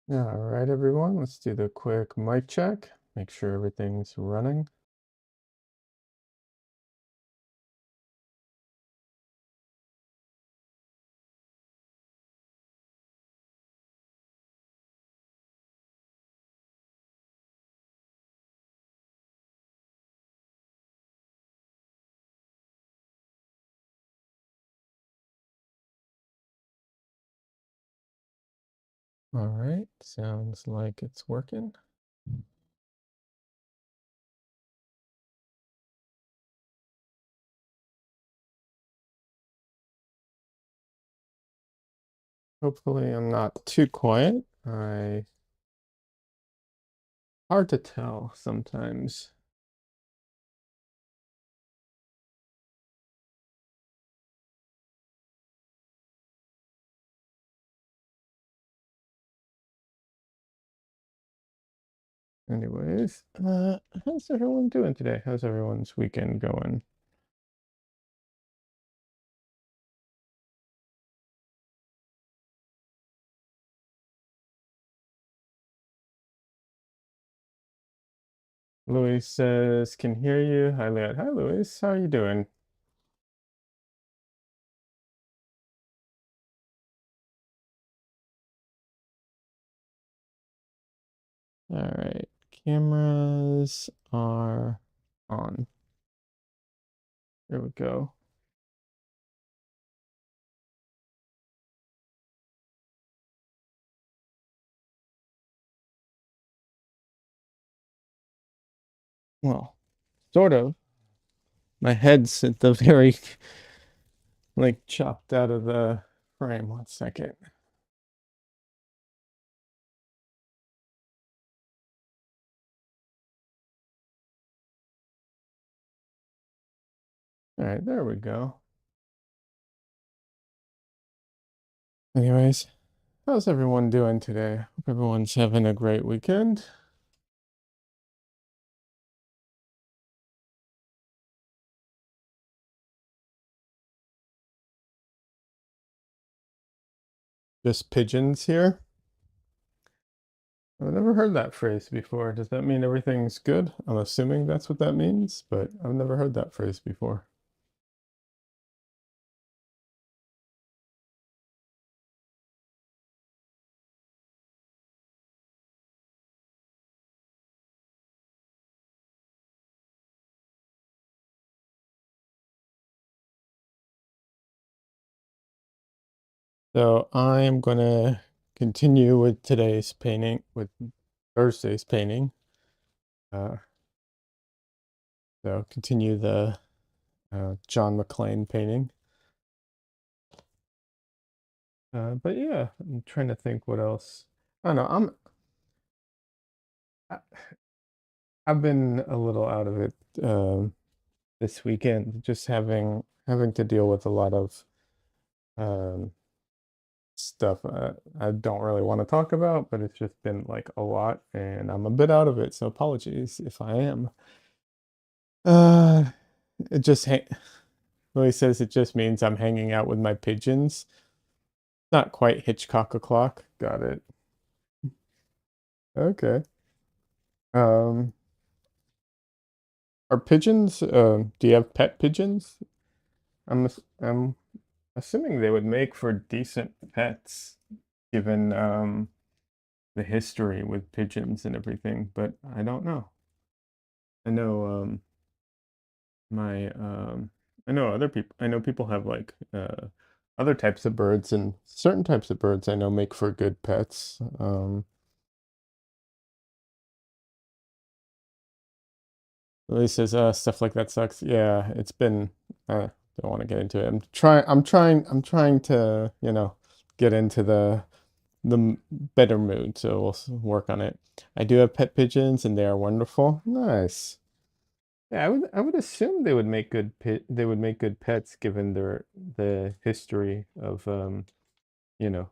All right, everyone, let's do the quick mic check. Make sure everything's running. All right, sounds like it's working. Hopefully I'm not too quiet. Hard to tell sometimes. Anyways, how's everyone doing today? How's everyone's weekend going? Louis says, can hear you. Hi, Leon. Hi, Louis. How are you doing? All right, cameras are on. There we go. Well, sort of. My head's at the very like chopped out of the frame. 1 second. All right, there we go. Anyways, how's everyone doing today? Hope everyone's having a great weekend. Just pigeons here. I've never heard that phrase before. Does that mean everything's good? I'm assuming that's what that means, but I've never heard that phrase before. So I am gonna continue with today's painting, with Thursday's painting. Uh, so continue the John McClane painting. But yeah, I'm trying to think what else. I don't know. I- I've been a little out of it this weekend, just having to deal with a lot of um, stuff I don't really want to talk about, but it's just been like a lot, and I'm a bit out of it. So apologies if I am. Uh, it just Lily says it just means I'm hanging out with my pigeons. Not quite Hitchcock o'clock. Got it. Okay. Um, are pigeons? Do you have pet pigeons? I'm assuming they would make for decent pets, given the history with pigeons and everything, but I don't know. I know my I know other people I know people have like other types of birds, and certain types of birds I know make for good pets. Lily says stuff like that sucks. Yeah, it's been don't want to get into it. I'm trying to, get into the better mood, so we'll work on it. I do have pet pigeons and they are wonderful. Nice. Yeah, I would assume they would make good pets given the history of you know,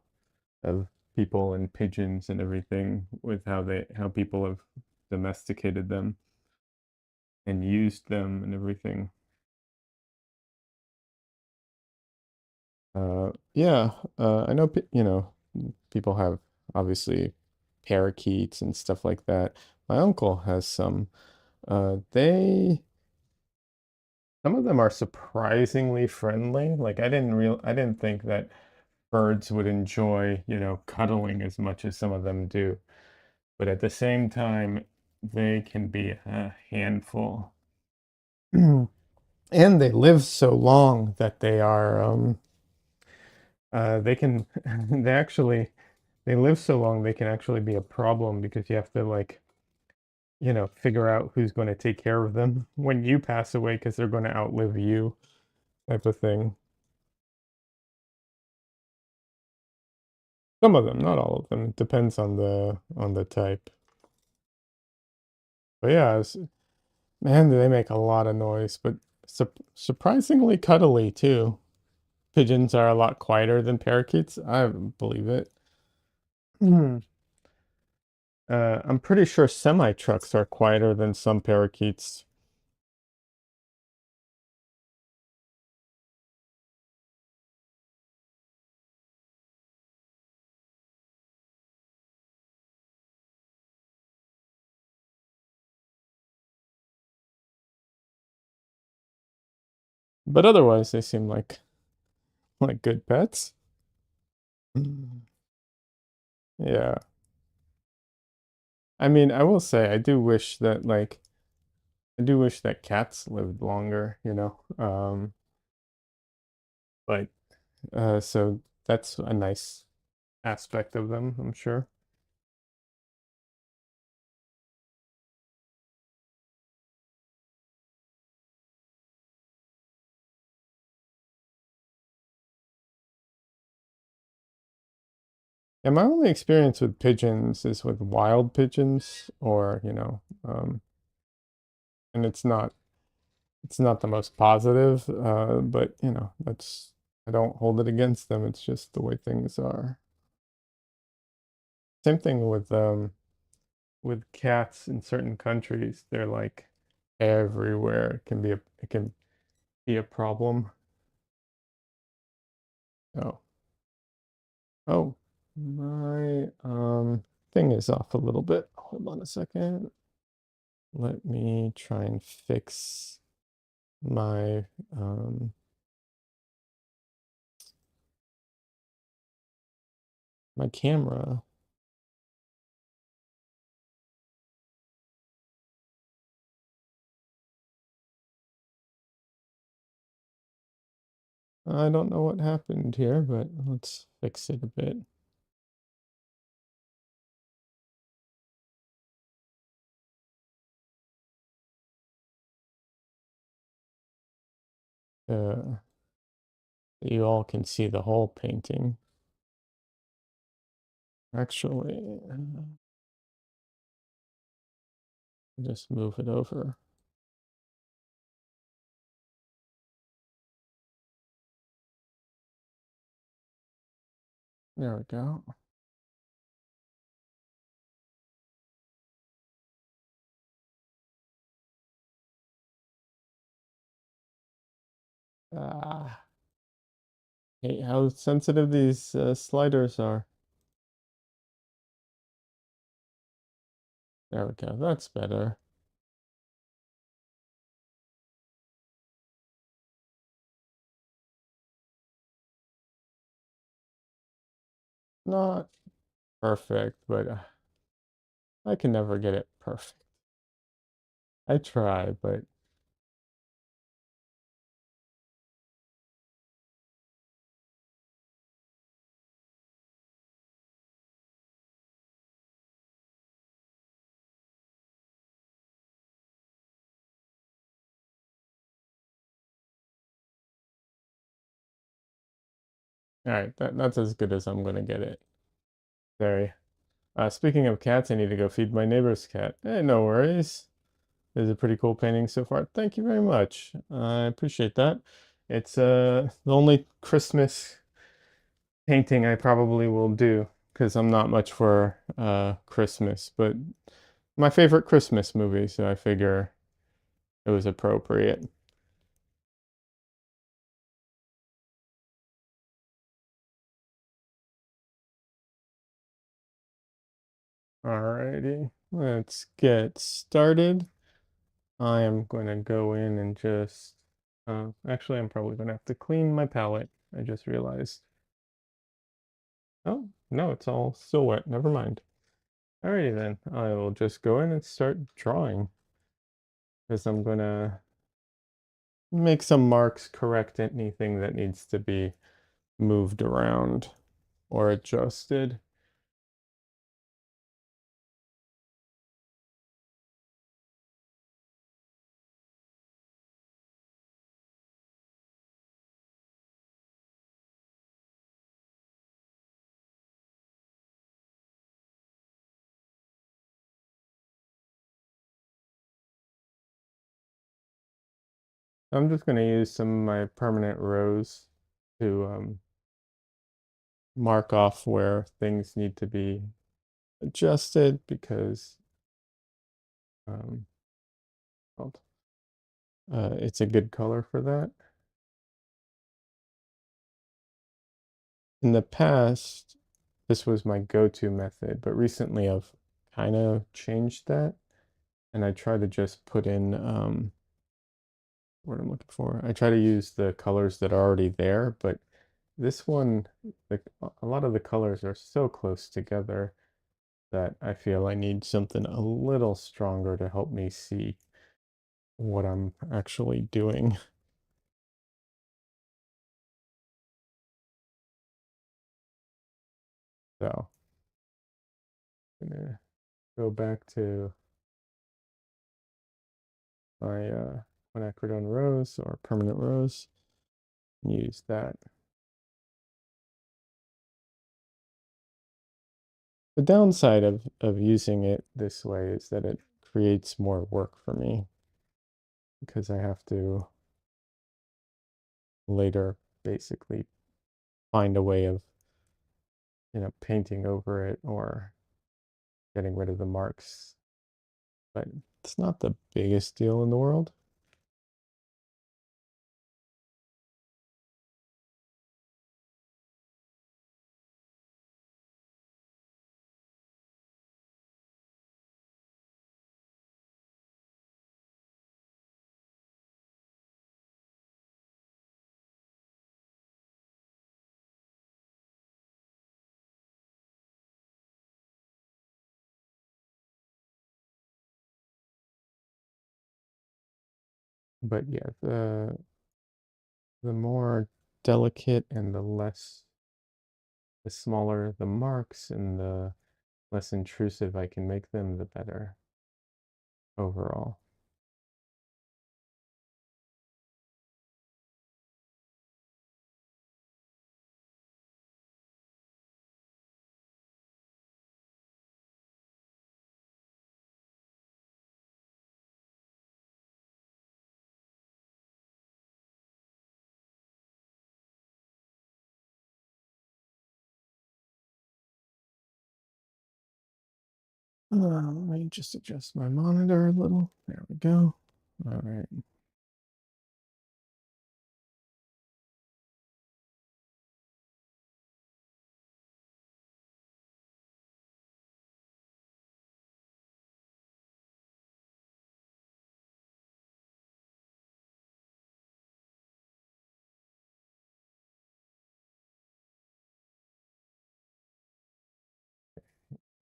of people and pigeons and everything with how people have domesticated them and used them and everything. Yeah, I know people have obviously parakeets and stuff like that. My uncle has some. They some of them are surprisingly friendly. Like I didn't think that birds would enjoy, cuddling as much as some of them do. But at the same time, they can be a handful. And they live so long that they can, they actually, they live so long they can actually be a problem because you have to like, figure out who's going to take care of them when you pass away because they're going to outlive you, type of thing. Some of them, not all of them. It depends on the type. But yeah, man, do they make a lot of noise, but surprisingly cuddly too. Pigeons are a lot quieter than parakeets. I believe it. Hmm. I'm pretty sure semi-trucks are quieter than some parakeets. But otherwise, they seem like good pets. Yeah. I mean, I will say I do wish that cats lived longer, but so that's a nice aspect of them, I'm sure. And my only experience with pigeons is with wild pigeons or, and it's not the most positive, but that's I don't hold it against them. It's just the way things are. Same thing with cats in certain countries. They're like everywhere. It can be a problem. Oh. Oh, my thing is off a little bit. Hold on a second. Let me try and fix my my camera. I don't know what happened here, but let's fix it a bit. Uh, you all can see the whole painting. Actually, just move it over. There we go. Ah, hate how sensitive these sliders are. There we go. That's better. Not perfect, but I can never get it perfect. I try, but all right, that's as good as I'm gonna get it. Sorry. Speaking of cats, I need to go feed my neighbor's cat. Hey, no worries. It's a pretty cool painting so far. Thank you very much. I appreciate that. It's the only Christmas painting I probably will do because I'm not much for Christmas, but my favorite Christmas movie, so I figure it was appropriate. Alrighty, let's get started. I am going to go in and just, actually, I'm probably going to have to clean my palette. I just realized. Oh, no, it's all still wet. Never mind. Alrighty then, I will just go in and start drawing. Because I'm going to make some marks, correct anything that needs to be moved around or adjusted. I'm just going to use some of my permanent rows to mark off where things need to be adjusted because um, it's a good color for that. In the past, this was my go-to method, but recently I've kind of changed that, and I try to just put in what I'm looking for. I try to use the colors that are already there, but this one, like a lot of the colors are so close together that I feel I need something a little stronger to help me see what I'm actually doing. So I'm gonna go back to my quinacridone rose or permanent rose and use that. The downside of using it this way is that it creates more work for me because I have to later basically find a way of, painting over it or getting rid of the marks. But it's not the biggest deal in the world. But yeah, the more delicate and the smaller the marks and the less intrusive I can make them, the better overall. Let me just adjust my monitor a little. There we go. All right.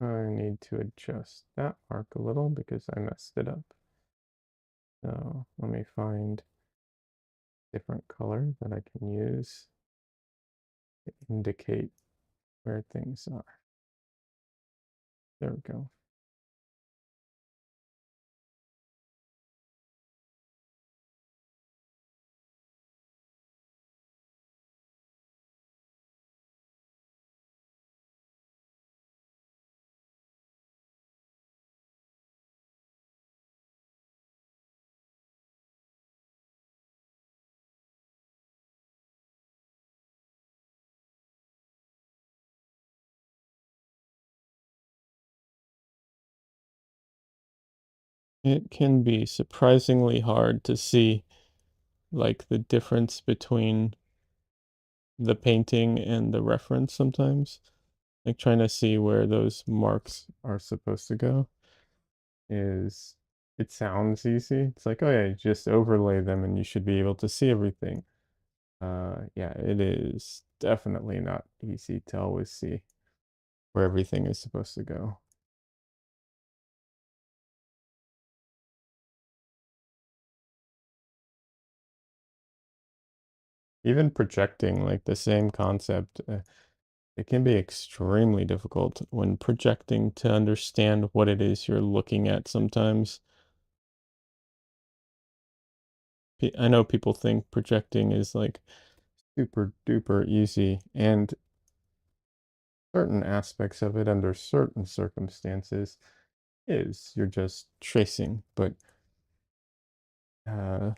I need to adjust that mark a little because I messed it up. So let me find different color that I can use to indicate where things are. There we go. It can be surprisingly hard to see like the difference between the painting and the reference sometimes. like trying to see where those marks are supposed to go is, it sounds easy. It's like, oh yeah, you just overlay them and you should be able to see everything. Yeah, it is definitely not easy to always see where everything is supposed to go. Even projecting like the same concept, it can be extremely difficult when projecting to understand what it is you're looking at sometimes. I know people think projecting is like super duper easy, and certain aspects of it under certain circumstances is you're just tracing, but uh,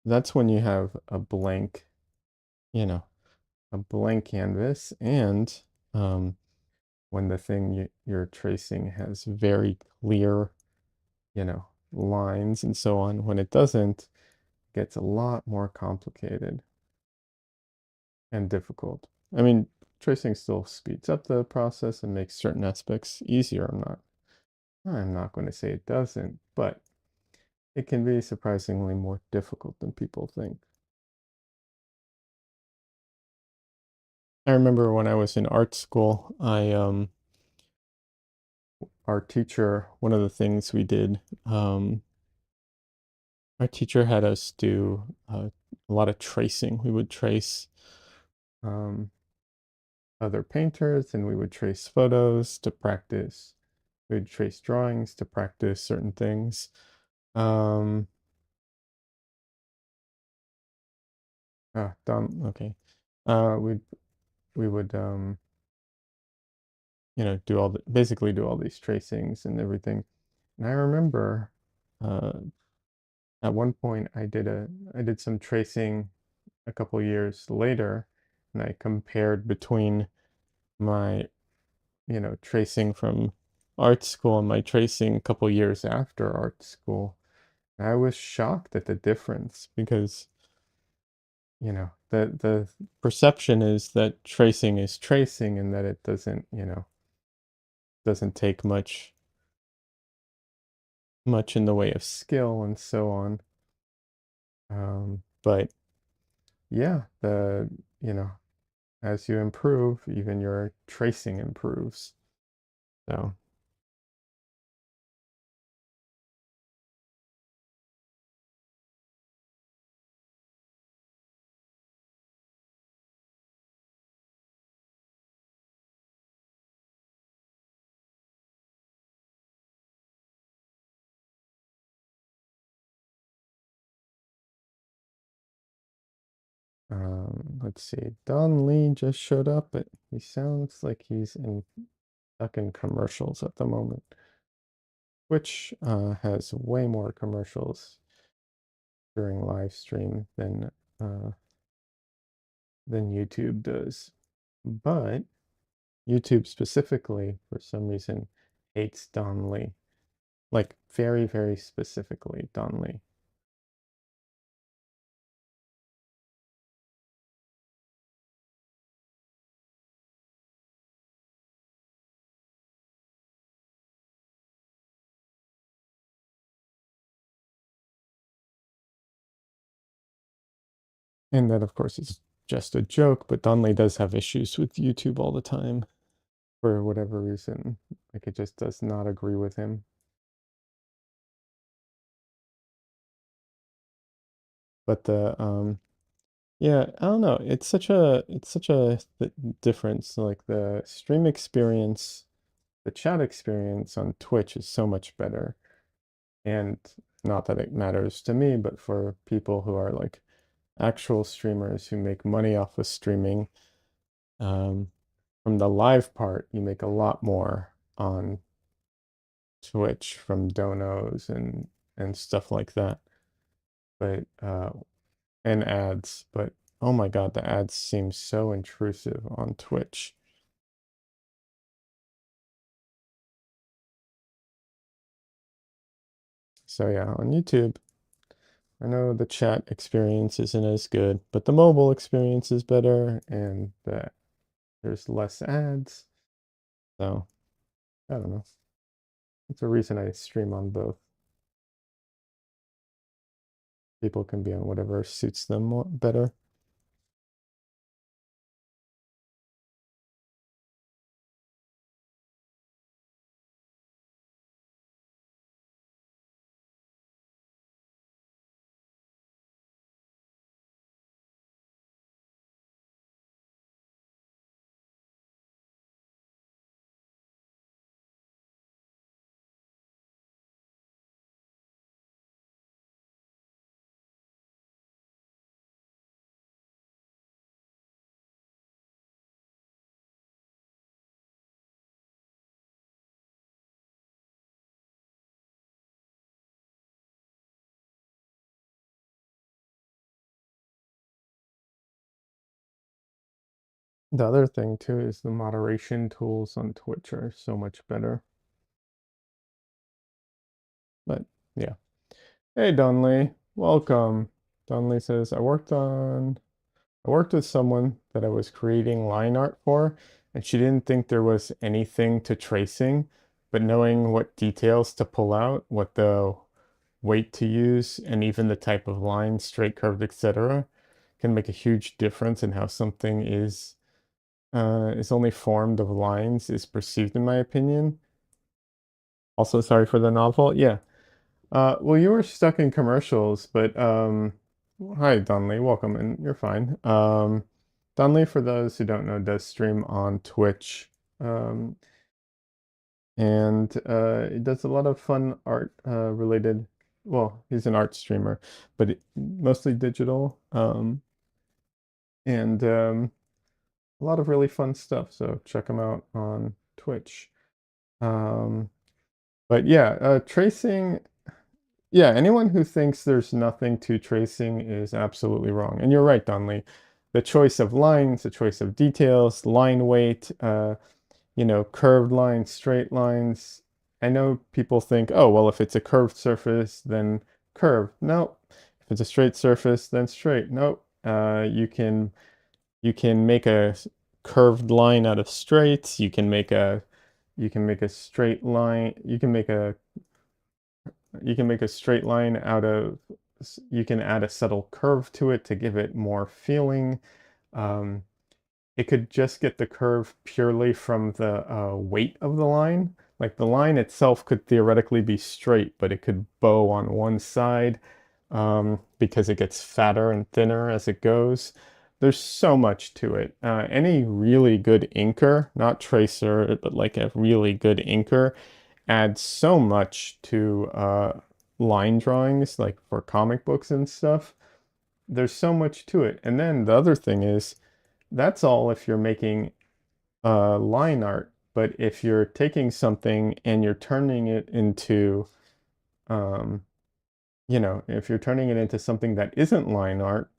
that's when you have a blank, you know, a blank canvas, and when the thing you're tracing has very clear, you know, lines and so on. When it doesn't, it gets a lot more complicated and difficult. I mean, tracing still speeds up the process and makes certain aspects easier. I'm not going to say it doesn't, but it can be surprisingly more difficult than people think. I remember when I was in art school, our teacher, one of the things we did, our teacher had us do a lot of tracing. We would trace um, other painters, and we would trace photos to practice. We would trace drawings to practice certain things. Um, okay. We would do basically do all these tracings and everything. And I remember uh, at one point I did some tracing a couple years later, and I compared between my tracing from art school and my tracing a couple years after art school. And I was shocked at the difference because the perception is that tracing is tracing and that it doesn't take much in the way of skill and so on. But yeah, you know, as you improve, even your tracing improves. So, let's see. Don Lee just showed up, but he sounds like he's stuck in commercials at the moment, which has way more commercials during live stream uh, than YouTube does. But YouTube specifically, for some reason, hates Don Lee. Like very, very specifically, Don Lee. And that, of course, is just a joke, but Don Lee does have issues with YouTube all the time for whatever reason. Like it just does not agree with him. But yeah, I don't know. It's such a difference. Like the stream experience, the chat experience on Twitch is so much better. And not that it matters to me, but for people who are like actual streamers who make money off of streaming, um, from the live part, you make a lot more on Twitch from donos and stuff like that. But and ads, but oh my God, the ads seem so intrusive on Twitch. So yeah, on YouTube, I know the chat experience isn't as good, but the mobile experience is better and there's less ads. So I don't know. It's a reason I stream on both. People can be on whatever suits them better. The other thing too is the moderation tools on Twitch are so much better. But yeah. Hey Donley, welcome. Donley says, I worked with someone that I was creating line art for, and she didn't think there was anything to tracing, but knowing what details to pull out, what the weight to use, and even the type of line, straight, curved, etc., can make a huge difference in how something is only formed of lines is perceived, in my opinion. Also, sorry for the novel. Yeah. Well, you were stuck in commercials, but hi, Donley, welcome, and you're fine. Donley, for those who don't know, does stream on Twitch, um, and he does a lot of fun art related. Well, he's an art streamer, but mostly digital, and a lot of really fun stuff. So check him out on Twitch. Um, but yeah, tracing. Yeah, anyone who thinks there's nothing to tracing is absolutely wrong. And you're right, Donley. The choice of lines, the choice of details, line weight, curved lines, straight lines. I know people think, oh, well, if it's a curved surface, then curved. No. If it's a straight surface, then straight. No. You can make a curved line out of straights. You can make a straight line. You can make a straight line out of, you can add a subtle curve to it to give it more feeling. Um, it could just get the curve purely from the weight of the line. Like the line itself could theoretically be straight, but it could bow on one side because it gets fatter and thinner as it goes. There's so much to it. Any really good inker, not tracer, but like a really good inker, adds so much to line drawings, like for comic books and stuff. There's so much to it. And then the other thing is, that's all if you're making line art. But if you're taking something and you're turning it into, um, if you're turning it into something that isn't line art,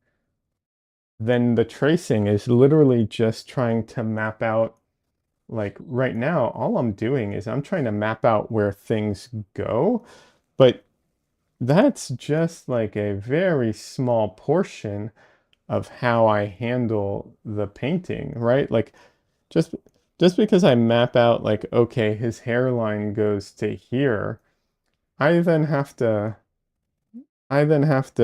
then the tracing is literally just trying to map out, like right now, all I'm doing is I'm trying to map out where things go. But that's just like a very small portion of how I handle the painting, right? Like just just because I map out like, okay, his hairline goes to here, I then have to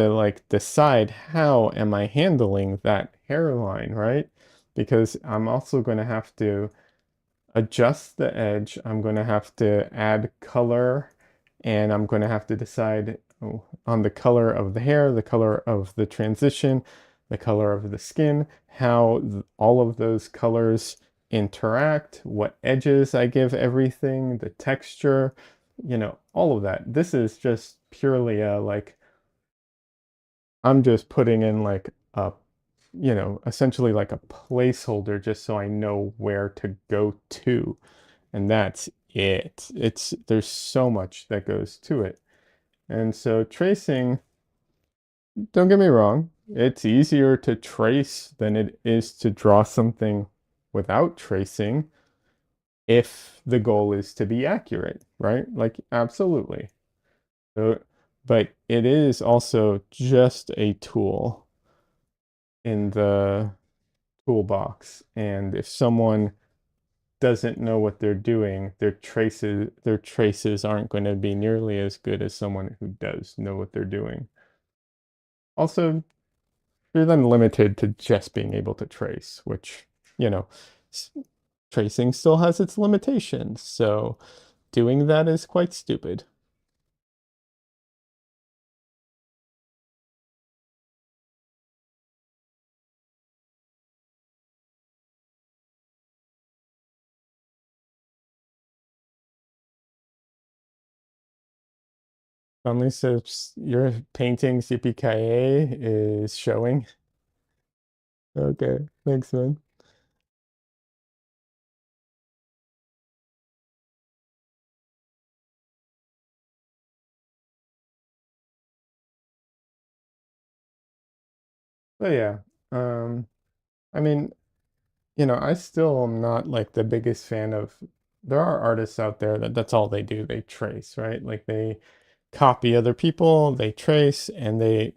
like decide how am I handling that hairline, right? Because I'm also going to have to adjust the edge. I'm going to have to add color, and I'm going to have to decide on the color of the hair, the color of the transition, the color of the skin, how all of those colors interact, what edges I give everything, the texture, all of that. This is just purely like, I'm just putting in like essentially like a placeholder just so I know where to go to. And that's it. There's so much that goes to it. And so tracing, don't get me wrong, it's easier to trace than it is to draw something without tracing if the goal is to be accurate, right? Like absolutely. So, but it is also just a tool in the toolbox. And if someone doesn't know what they're doing, their traces aren't going to be nearly as good as someone who does know what they're doing. Also, you're then limited to just being able to trace, which, you know, tracing still has its limitations. So doing that is quite stupid. Only so your painting's Yippee-ki-yay is showing. Okay, thanks, man. But yeah, um, I mean, I still am not like the biggest fan of. There are artists out there that that's all they do. They trace, right? Like they copy other people, they trace, and they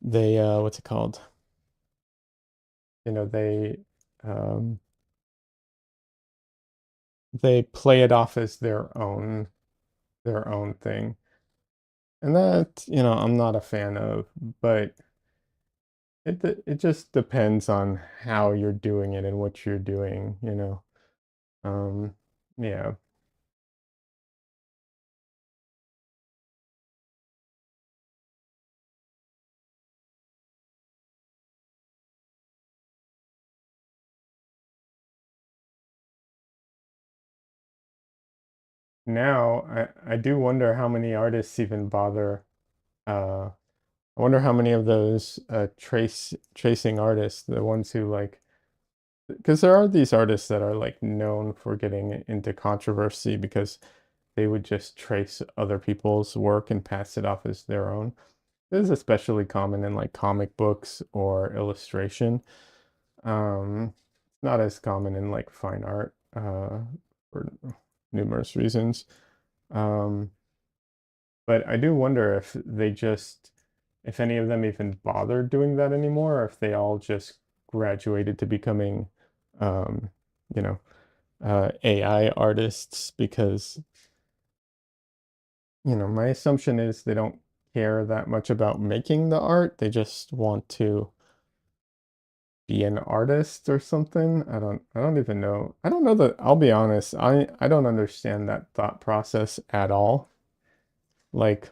what's it called? They um they play it off as their own thing. And that, I'm not a fan of, but it just depends on how you're doing it and what you're doing. Um, yeah. Now, I do wonder how many artists even bother. I wonder how many of those tracing artists, the ones who like, because there are these artists that are like known for getting into controversy because they would just trace other people's work and pass it off as their own. This is especially common in like comic books or illustration. It's not as common in like fine art, for numerous reasons. Um, but I do wonder if any of them even bother doing that anymore, or if they all just graduated to becoming, um, you know, AI artists because, my assumption is they don't care that much about making the art. They just want to be an artist or something. I don't even know. I don't know that. I'll be honest. I don't understand that thought process at all. Like,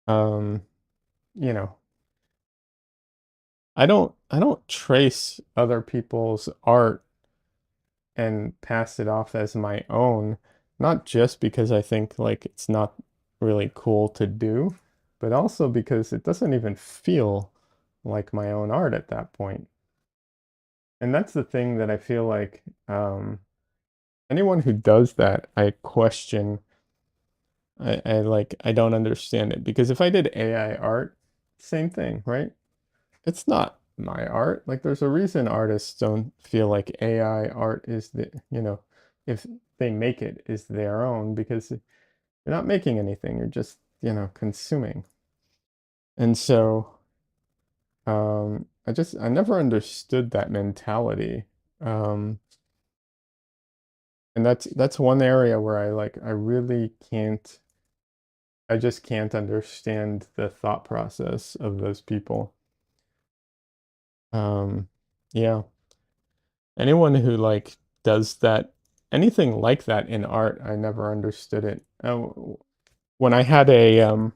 um, you know, I don't trace other people's art and pass it off as my own, not just because I think like it's not really cool to do, but also because it doesn't even feel like my own art at that point. And that's the thing that I feel like, anyone who does that, I question. I don't understand it because if I did AI art, same thing, right? It's not my art. Like there's a reason artists don't feel like AI art is if they make it is their own because you're not making anything. You're just, consuming. And so, I never understood that mentality. Um, and that's one area where I really I just can't understand the thought process of those people. Um, yeah. Anyone who like does that, anything like that in art, I never understood it. When I had a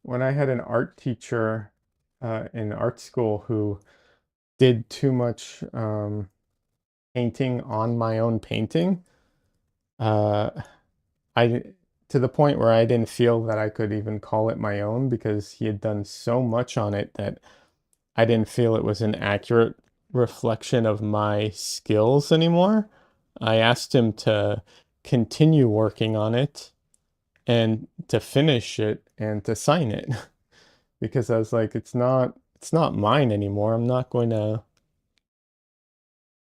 when I had an art teacher in art school who did too much painting on my own painting, uh, I to the point where I didn't feel that I could even call it my own because he had done so much on it that I didn't feel it was an accurate reflection of my skills anymore. I asked him to continue working on it and to finish it and to sign it because I was like, it's not mine anymore. I'm not going to,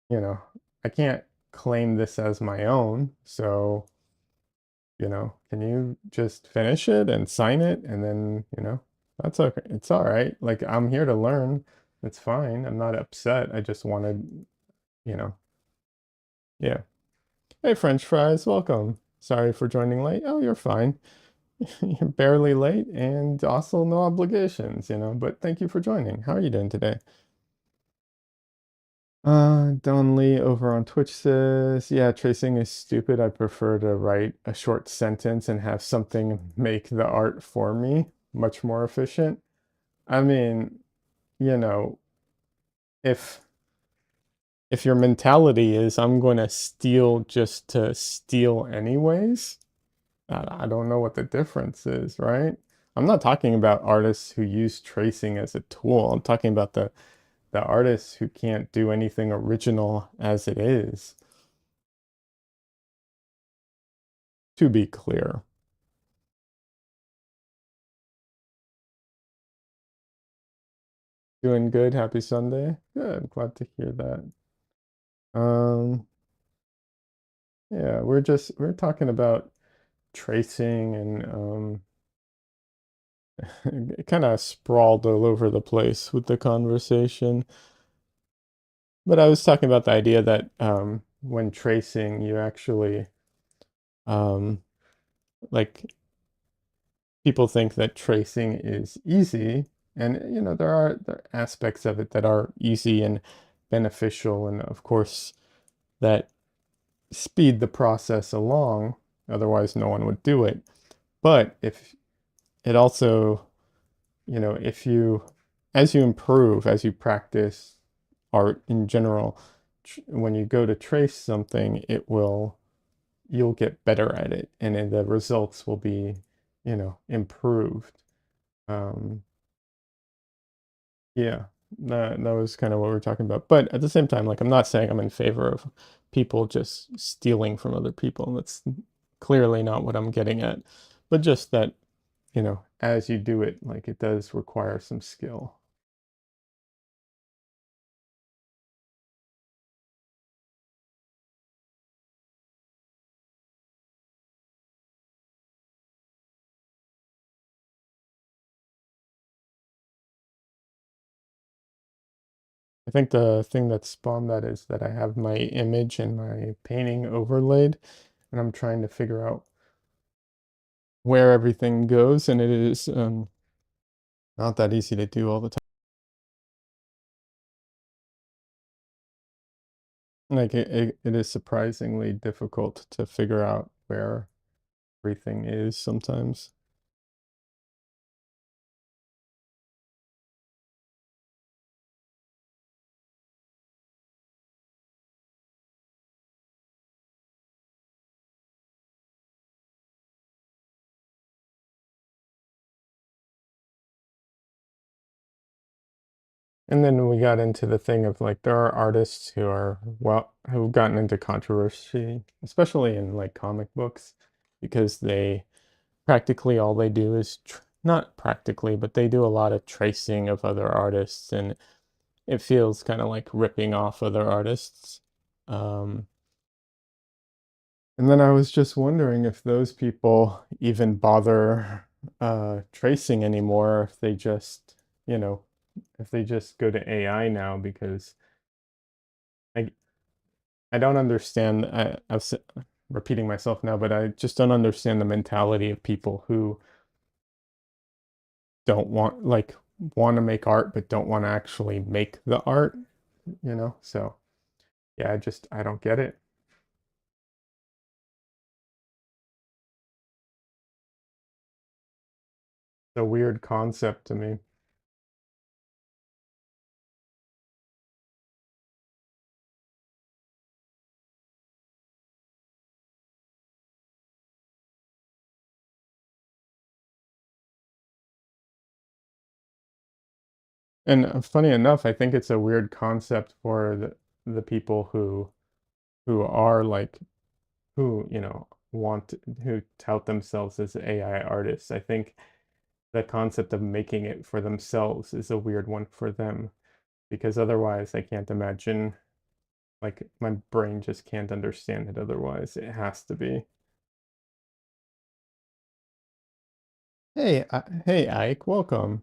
you know, I can't claim this as my own. So, can you just finish it and sign it and then, that's okay. It's all right. Like I'm here to learn. It's fine. I'm not upset. I just wanted, you know, Yeah. Hey, French fries, welcome. Sorry for joining late. Oh, you're fine. You're barely late and also no obligations, but thank you for joining. How are you doing today? Don Lee over on Twitch says, yeah, tracing is stupid. I prefer to write a short sentence and have something make the art for me, much more efficient. I mean, you know, if if your mentality is I'm going to steal just to steal anyways, I don't know what the difference is, right? I'm not talking about artists who use tracing as a tool. I'm talking about the artists who can't do anything original as it is, to be clear. Doing good. Happy Sunday. Good. Glad to hear that. Um, yeah, we're talking about tracing and kind of sprawled all over the place with the conversation. But I was talking about the idea that when tracing, you actually um, like people think that tracing is easy, and there are aspects of it that are easy and beneficial, and of course that speed the process along. Otherwise, no one would do it. But if it also, if you, as you improve, as you practice art in general, when you go to trace something, you'll get better at it, and then the results will be, improved. Um, yeah, that was kind of what we were talking about. But at the same time, like I'm not saying I'm in favor of people just stealing from other people. That's clearly not what I'm getting at. But just that, as you do it, like it does require some skill. I think the thing that spawned that is that I have my image and my painting overlaid, and I'm trying to figure out where everything goes, and it is not that easy to do all the time. Like it is surprisingly difficult to figure out where everything is sometimes. And then we got into the thing of like there are artists who are who've gotten into controversy, especially in like comic books, because they practically all they do is not practically, but they do a lot of tracing of other artists, and it feels kind of like ripping off other artists. Um, and then I was just wondering if those people even bother tracing anymore, if they just, you know, if they just go to AI now, because I I don't understand. Repeating myself now, but I just don't understand the mentality of people who don't want to make art but don't want to actually make the art, So yeah, I don't get it. It's a weird concept to me. And funny enough, I think it's a weird concept for the people who are like who, want who tout themselves as AI artists. I think the concept of making it for themselves is a weird one for them, because otherwise I can't imagine, like my brain just can't understand it otherwise. It has to be. Hey Ike, welcome.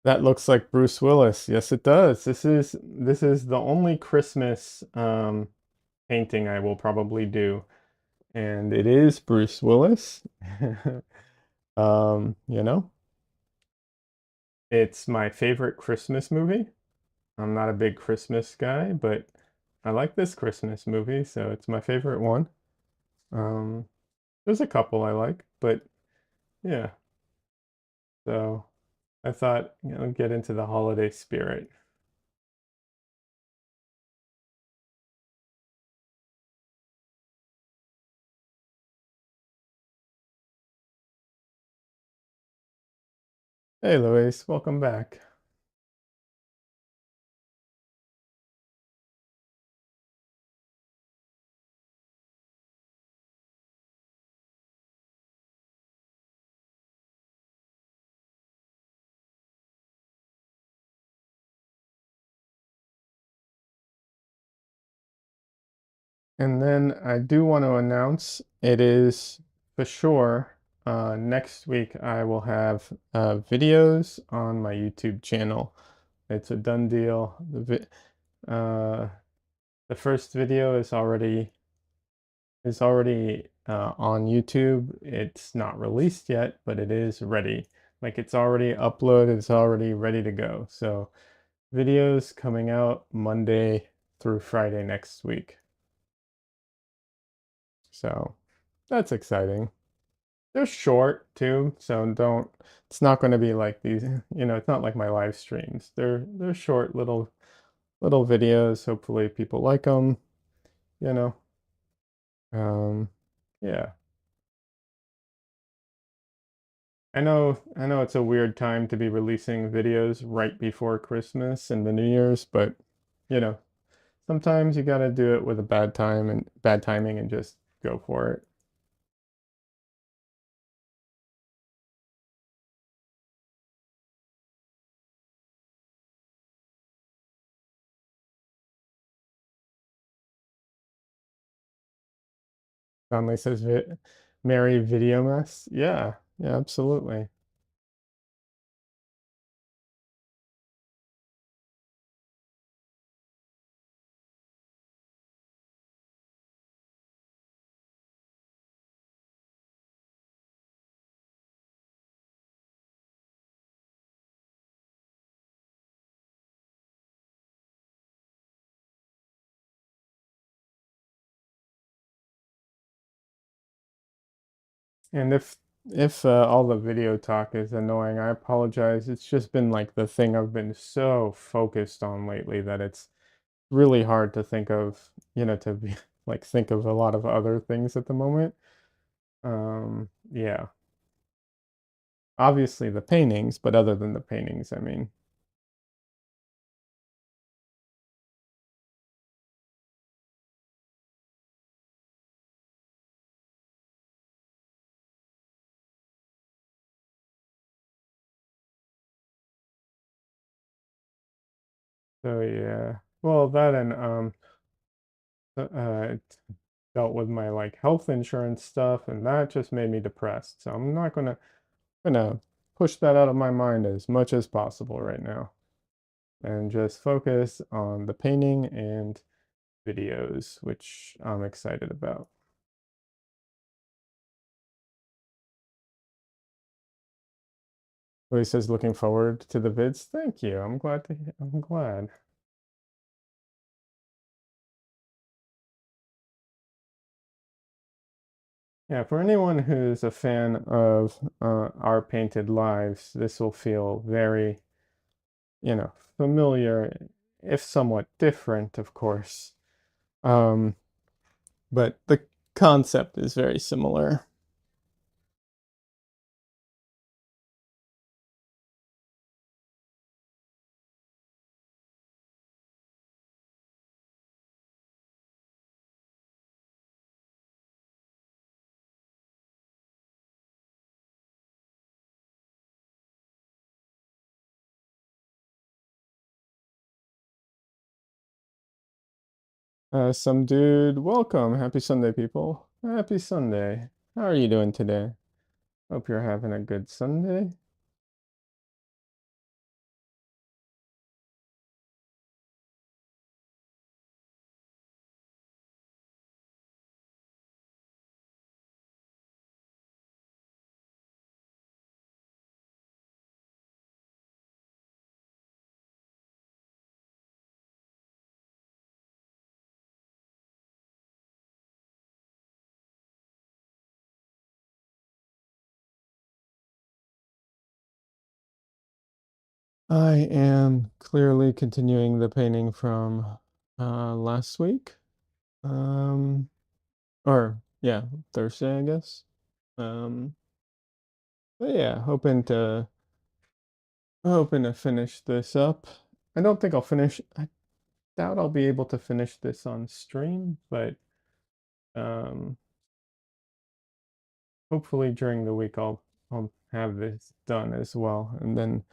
That looks like Bruce Willis. Yes, it does. This is the only Christmas. painting I will probably do, and it is Bruce Willis. You know, it's my favorite Christmas movie. I'm not a big Christmas guy, but I like this Christmas movie, so it's my favorite one. Um, there's a couple I like, but yeah. So I thought, get into the holiday spirit. Hey, Luis, welcome back. And then I do want to announce it is for sure next week I will have videos on my YouTube channel. It's a done deal. Uh, the first video is already on YouTube. It's not released yet, but it is ready. Like it's already uploaded, it's already ready to go. So videos coming out Monday through Friday next week. So that's exciting. They're short too, so don't, it's not going to be like these, it's not like my live streams. They're short little videos. Hopefully people like them, you know. Um yeah. I know it's a weird time to be releasing videos right before Christmas and the New Year's, but you know, sometimes you got to do it with a bad timing and just go for it. Conley says Merry Video Mess. Yeah, yeah, absolutely. And if all the video talk is annoying, I apologize. It's just been like the thing I've been so focused on lately that it's really hard to think of, to be like think of a lot of other things at the moment. Yeah. Obviously the paintings, but other than the paintings, I mean. So yeah. Well, that and it dealt with my like health insurance stuff, and that just made me depressed. So I'm not gonna push that out of my mind as much as possible right now, and just focus on the painting and videos, which I'm excited about. Well, he says looking forward to the vids. Thank you. I'm glad. Yeah, for anyone who's a fan of our painted lives, this will feel very, familiar, if somewhat different, of course. Um, but the concept is very similar. Some dude, welcome. Happy Sunday, people. Happy Sunday. How are you doing today? Hope you're having a good Sunday. I am clearly continuing the painting from last week. Um, or yeah, Thursday, I guess. Um, but yeah, hoping to finish this up. I don't think I'll finish. I doubt I'll be able to finish this on stream, but um, hopefully during the week I'll have this done as well, and then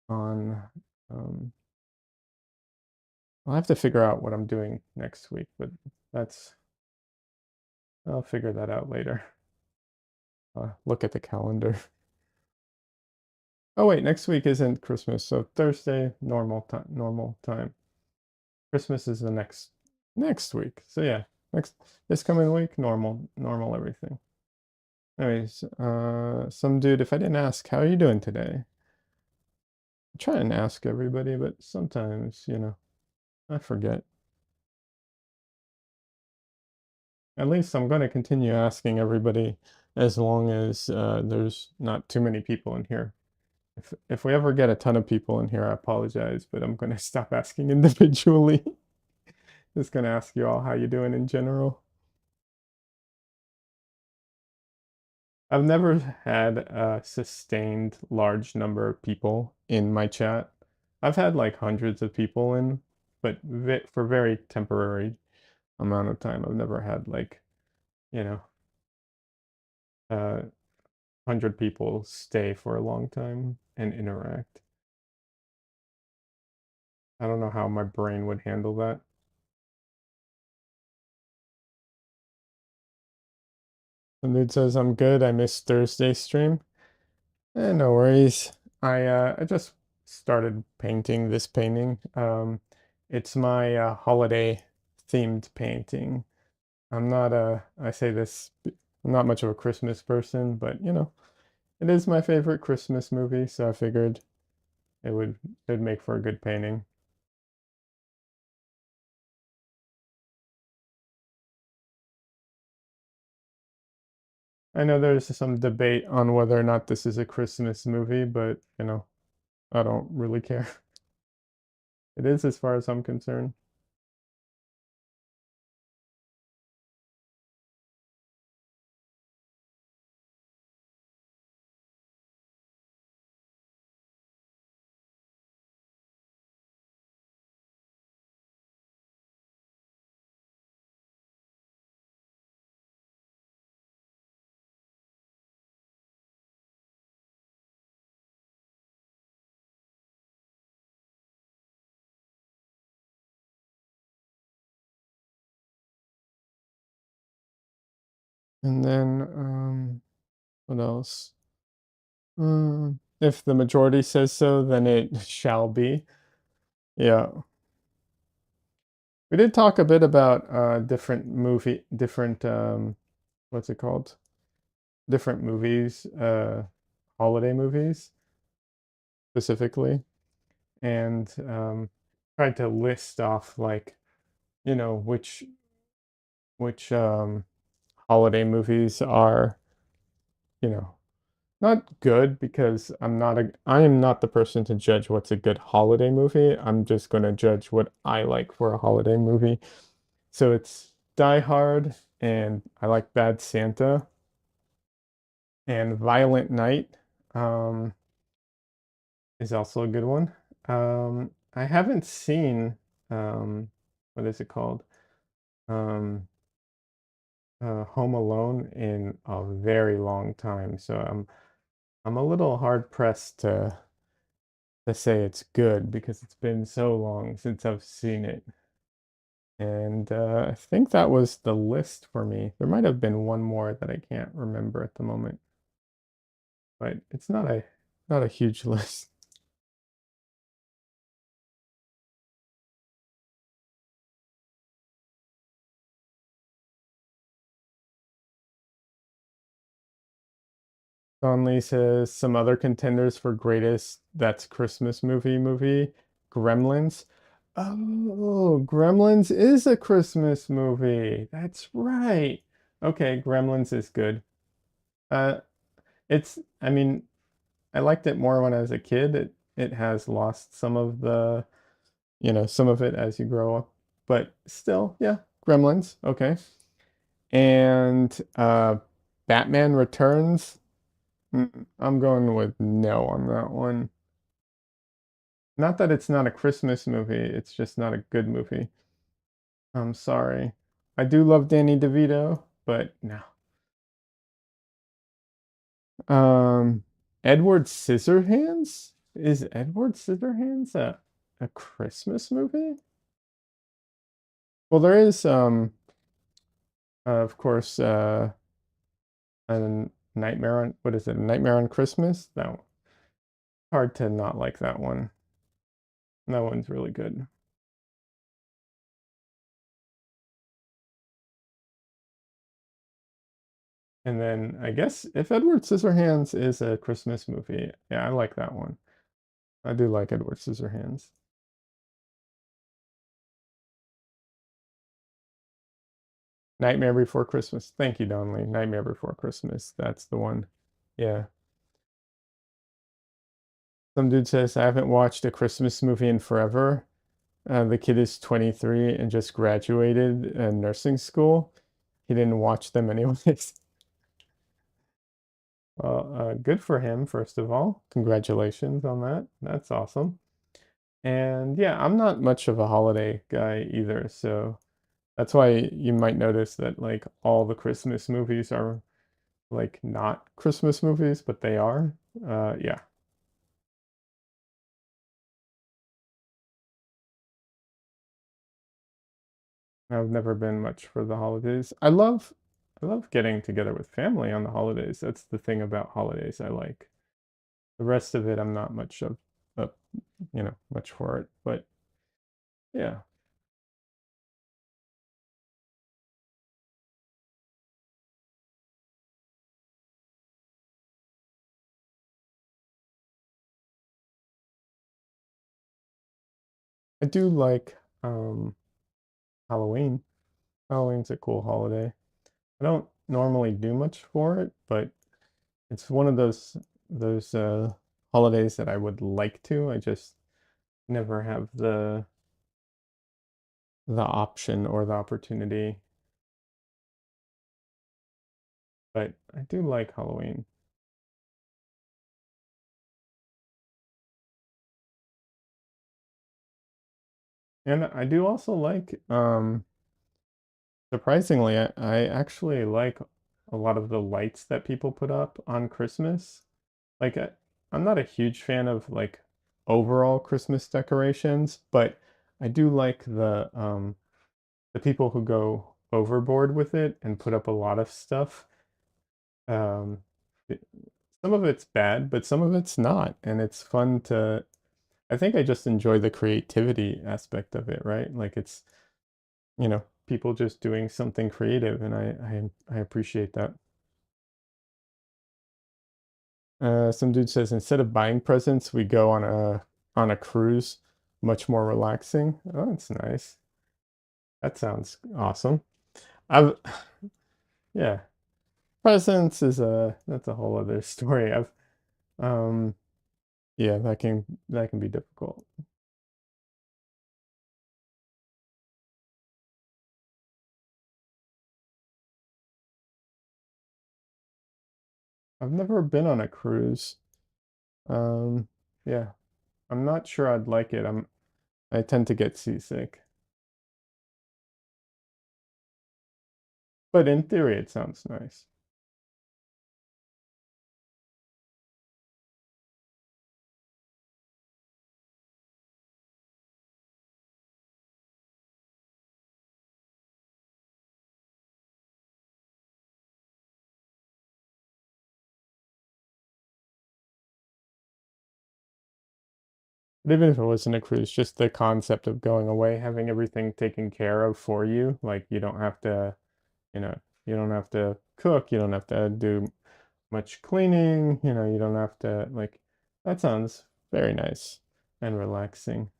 on um, I'll have to figure out what I'm doing next week, but that's I'll figure that out later. Look at the calendar. Oh wait, next week isn't Christmas, so Thursday normal time. Normal time. Christmas is the next week. So yeah, next this coming week, normal everything. Anyways, some dude, if I didn't ask, how are you doing today? I try and ask everybody, but sometimes, I forget. At least I'm going to continue asking everybody as long as there's not too many people in here. If we ever get a ton of people in here, I apologize, but I'm going to stop asking individually. Just going to ask you all how you doing in general. I've never had a sustained large number of people in my chat. I've had like hundreds of people in, but for very temporary amount of time. I've never had like, you know, 100 people stay for a long time and interact. I don't know how my brain would handle that. The dude says I'm good. I missed Thursday stream. No worries. I just started painting this painting. It's my holiday themed painting. I say this, I'm not much of a Christmas person, but it is my favorite Christmas movie, so I figured it'd make for a good painting. I know there's some debate on whether or not this is a Christmas movie, but I don't really care. It is as far as I'm concerned. And then what else? If the majority says so, then it shall be. Yeah. We did talk a bit about different what's it called? Different movies, holiday movies specifically, and tried to list off like, which holiday movies are, you know, not good because I am not the person to judge what's a good holiday movie. I'm just going to judge what I like for a holiday movie. So it's Die Hard, and I like Bad Santa, and Violent Night um, is also a good one. I haven't seen what is it called? Um, Home Alone in a very long time, so I'm a little hard pressed to say it's good because it's been so long since I've seen it. And I think that was the list for me. There might have been one more that I can't remember at the moment, but it's not a huge list. Conley says some other contenders for greatest that's Christmas movie, Gremlins. Oh, Gremlins is a Christmas movie. That's right. Okay, Gremlins is good. Uh, I mean, I liked it more when I was a kid. it has lost some of the, some of it as you grow up, but still, yeah, Gremlins, okay. And Batman Returns, I'm going with no on that one. Not that it's not a Christmas movie, it's just not a good movie. I'm sorry. I do love Danny DeVito, but no. Um, Edward Scissorhands? Is Edward Scissorhands a Christmas movie? Well, there is, of course, a Nightmare on, what is it? A Nightmare on Christmas? That hard to not like that one. That one's really good. And then I guess if Edward Scissorhands is a Christmas movie, yeah, I like that one. I do like Edward Scissorhands. Nightmare Before Christmas. Thank you, Donley. Nightmare Before Christmas. That's the one. Yeah. Some dude says, I haven't watched a Christmas movie in forever. The kid is 23 and just graduated nursing school. He didn't watch them anyways. Well, good for him, first of all. Congratulations on that. That's awesome. And yeah, I'm not much of a holiday guy either, so that's why you might notice that like all the Christmas movies are like not Christmas movies, but they are. Yeah, I've never been much for the holidays. I love getting together with family on the holidays. That's the thing about holidays I like. The rest of it, I'm not much of much for it. But yeah, I do like Halloween. Halloween's a cool holiday. I don't normally do much for it, but it's one of those holidays that I would like to. I just never have the option or the opportunity. But I do like Halloween. And I do also like, surprisingly, I actually like a lot of the lights that people put up on Christmas. Like, I'm not a huge fan of like overall Christmas decorations, but I do like the people who go overboard with it and put up a lot of stuff. Um, it- some of it's bad, but some of it's not, and it's fun to. I think I just enjoy the creativity aspect of it, right? Like it's, people just doing something creative, and I appreciate that. Some dude says instead of buying presents, we go on a cruise, much more relaxing. Oh, that's nice. That sounds awesome. I've yeah, presents is that's a whole other story. Um yeah, that can be difficult. I've never been on a cruise. Um yeah, I'm not sure I'd like it. I tend to get seasick. But in theory it sounds nice. But even if it wasn't a cruise, just the concept of going away, having everything taken care of for you, like you know, you don't have to cook, you don't have to do much cleaning, you don't have to like that sounds very nice and relaxing.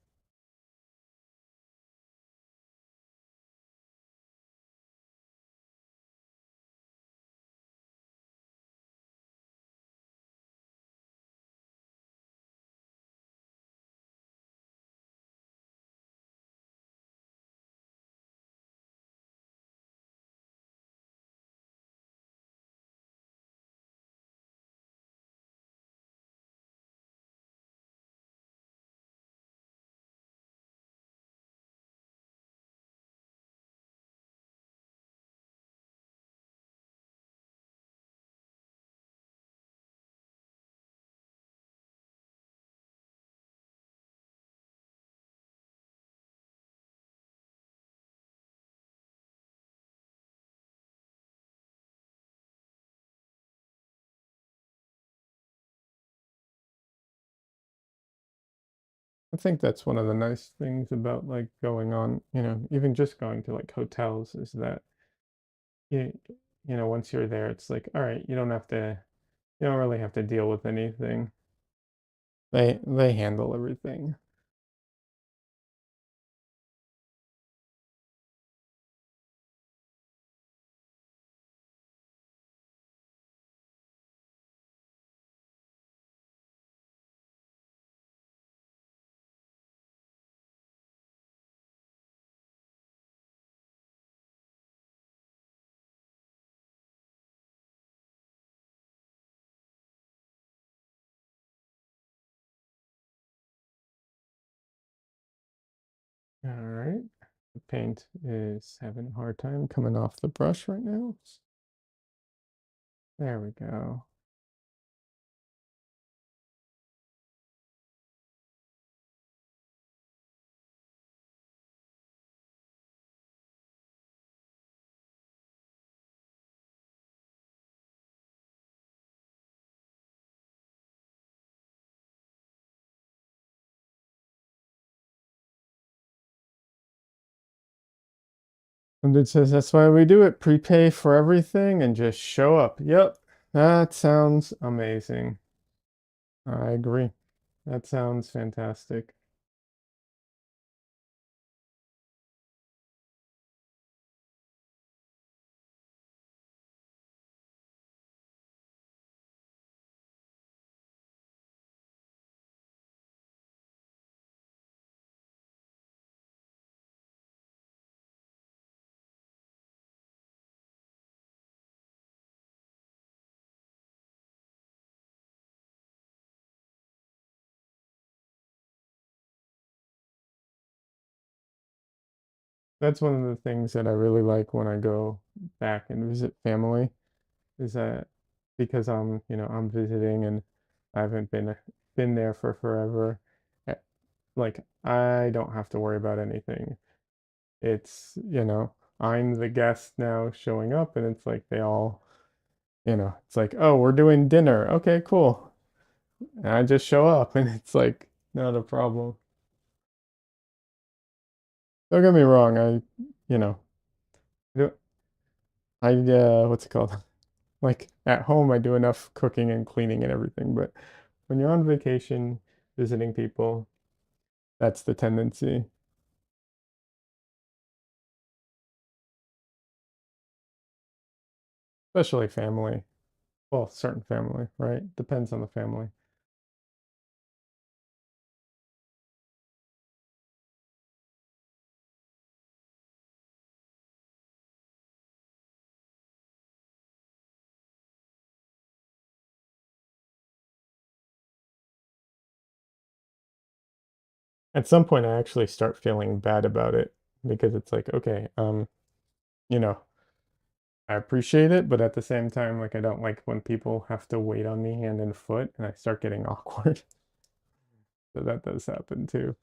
I think that's one of the nice things about like going on, even just going to like hotels is that you, once you're there, it's like, all right, you don't really have to deal with anything. They handle everything. All right. The paint is having a hard time coming off the brush right now. There we go. And it says that's why we do it. Prepay for everything and just show up. Yep. That sounds amazing. I agree. That sounds fantastic. That's one of the things that I really like when I go back and visit family is that because I'm visiting and I haven't been there for forever. eh, Like I don't have to worry about anything. It's, I'm the guest now showing up and it's like they all, it's like, "Oh, we're doing dinner." Okay, cool. And I just show up and it's like not a problem. Don't get me wrong, you know, what's it called? Like at home, I do enough cooking and cleaning and everything, but when you're on vacation visiting people, that's the tendency, especially family. Well, certain family, right? Depends on the family. At some point, I actually start feeling bad about it because it's like, okay, you know, I appreciate it, but at the same time, like I don't like when people have to wait on me hand and foot, and I start getting awkward. So that does happen too.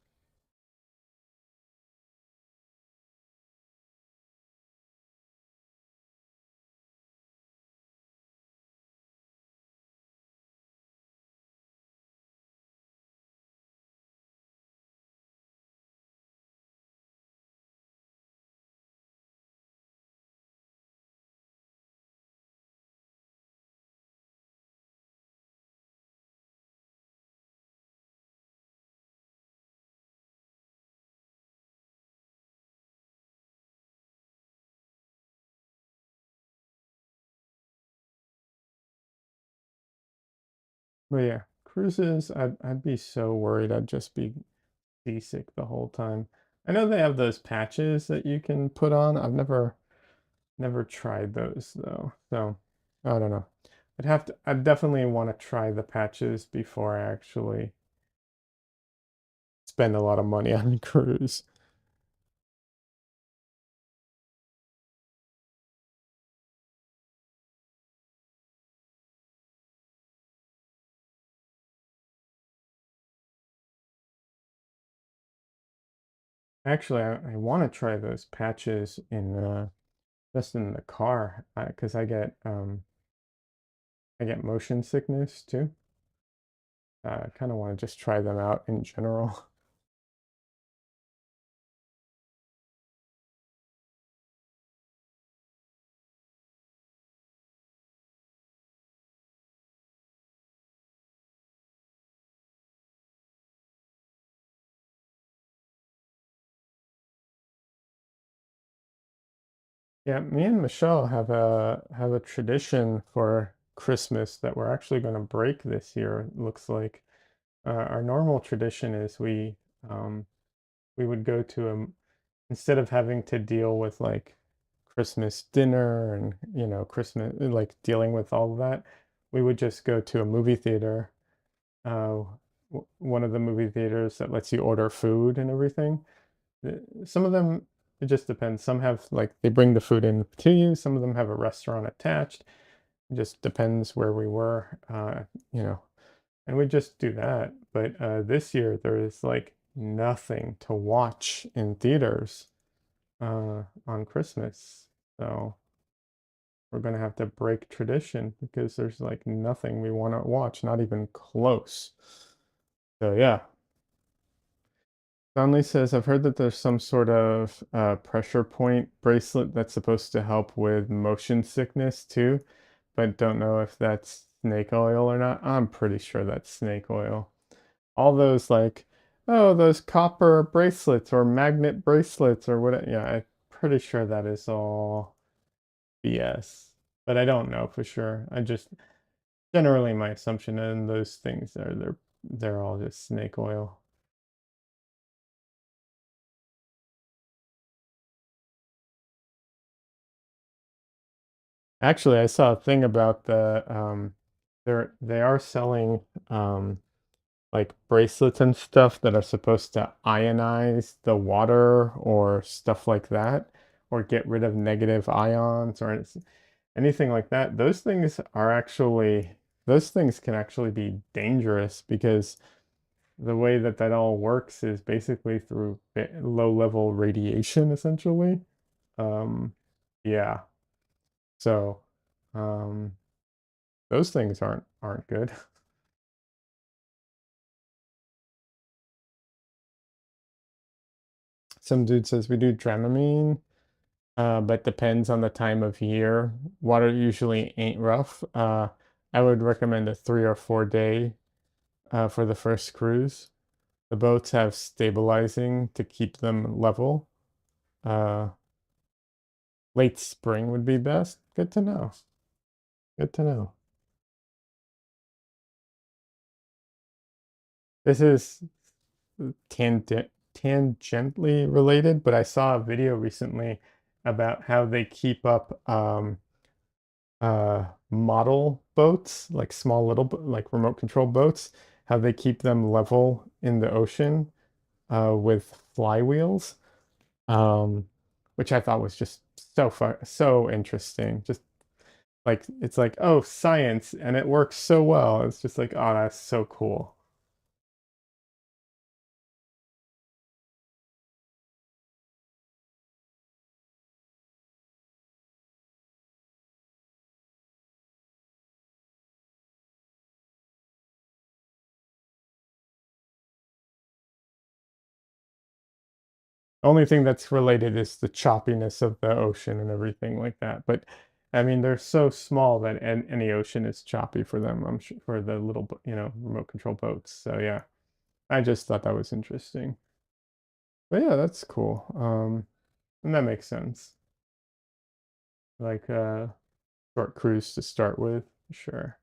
But yeah, cruises, I'd be so worried I'd just be seasick the whole time. I know they have those patches that you can put on. I've never tried those though. So I don't know. I'd definitely want to try the patches before I actually spend a lot of money on a cruise. Actually, I want to try those patches in just in the car because I get motion sickness too. I kind of want to just try them out in general. Yeah, me and Michelle have a tradition for Christmas that we're actually going to break this year. It looks like our normal tradition is um, we would go to instead of having to deal with like Christmas dinner and Christmas like dealing with all of that, we would just go to a movie theater, uh, one of the movie theaters that lets you order food and everything. Some of them, it just depends. Some have like they bring the food in to you. Some of them have a restaurant attached. It just depends where we were, you know. And we just do that. But this year there is like nothing to watch in theaters on Christmas. So we're gonna have to break tradition because there's like nothing we want to watch, not even close. So yeah. Conley says, I've heard that there's some sort of pressure point bracelet that's supposed to help with motion sickness too, but don't know if that's snake oil or not. I'm pretty sure that's snake oil. All those like, oh, those copper bracelets or magnet bracelets or what, yeah, I'm pretty sure that is all BS, but I don't know for sure. I just generally my assumption in those things are they're all just snake oil. Actually, I saw a thing about they are selling like bracelets and stuff that are supposed to ionize the water or stuff like that, or get rid of negative ions or anything like that. Those things can actually be dangerous because the way that that all works is basically through low level radiation, essentially. Um, yeah. So, um, those things aren't good. Some dude says we do Dramamine, but depends on the time of year. Water usually ain't rough. I would recommend a 3 or 4 day for the first cruise. The boats have stabilizing to keep them level. Uh, Late spring would be best. Good to know. Good to know. This is tangentially related, but I saw a video recently about how they keep up model boats, like small little like remote control boats, how they keep them level in the ocean with flywheels, um, which I thought was just so fun, so interesting. Just like it's like, oh, science, and it works so well. It's just like, oh, that's so cool. Only thing that's related is the choppiness of the ocean and everything like that. But I mean, they're so small that any ocean is choppy for them. I'm sure for the little, remote control boats. So yeah, I just thought that was interesting. But yeah, that's cool. And that makes sense. Like short cruise to start with, sure.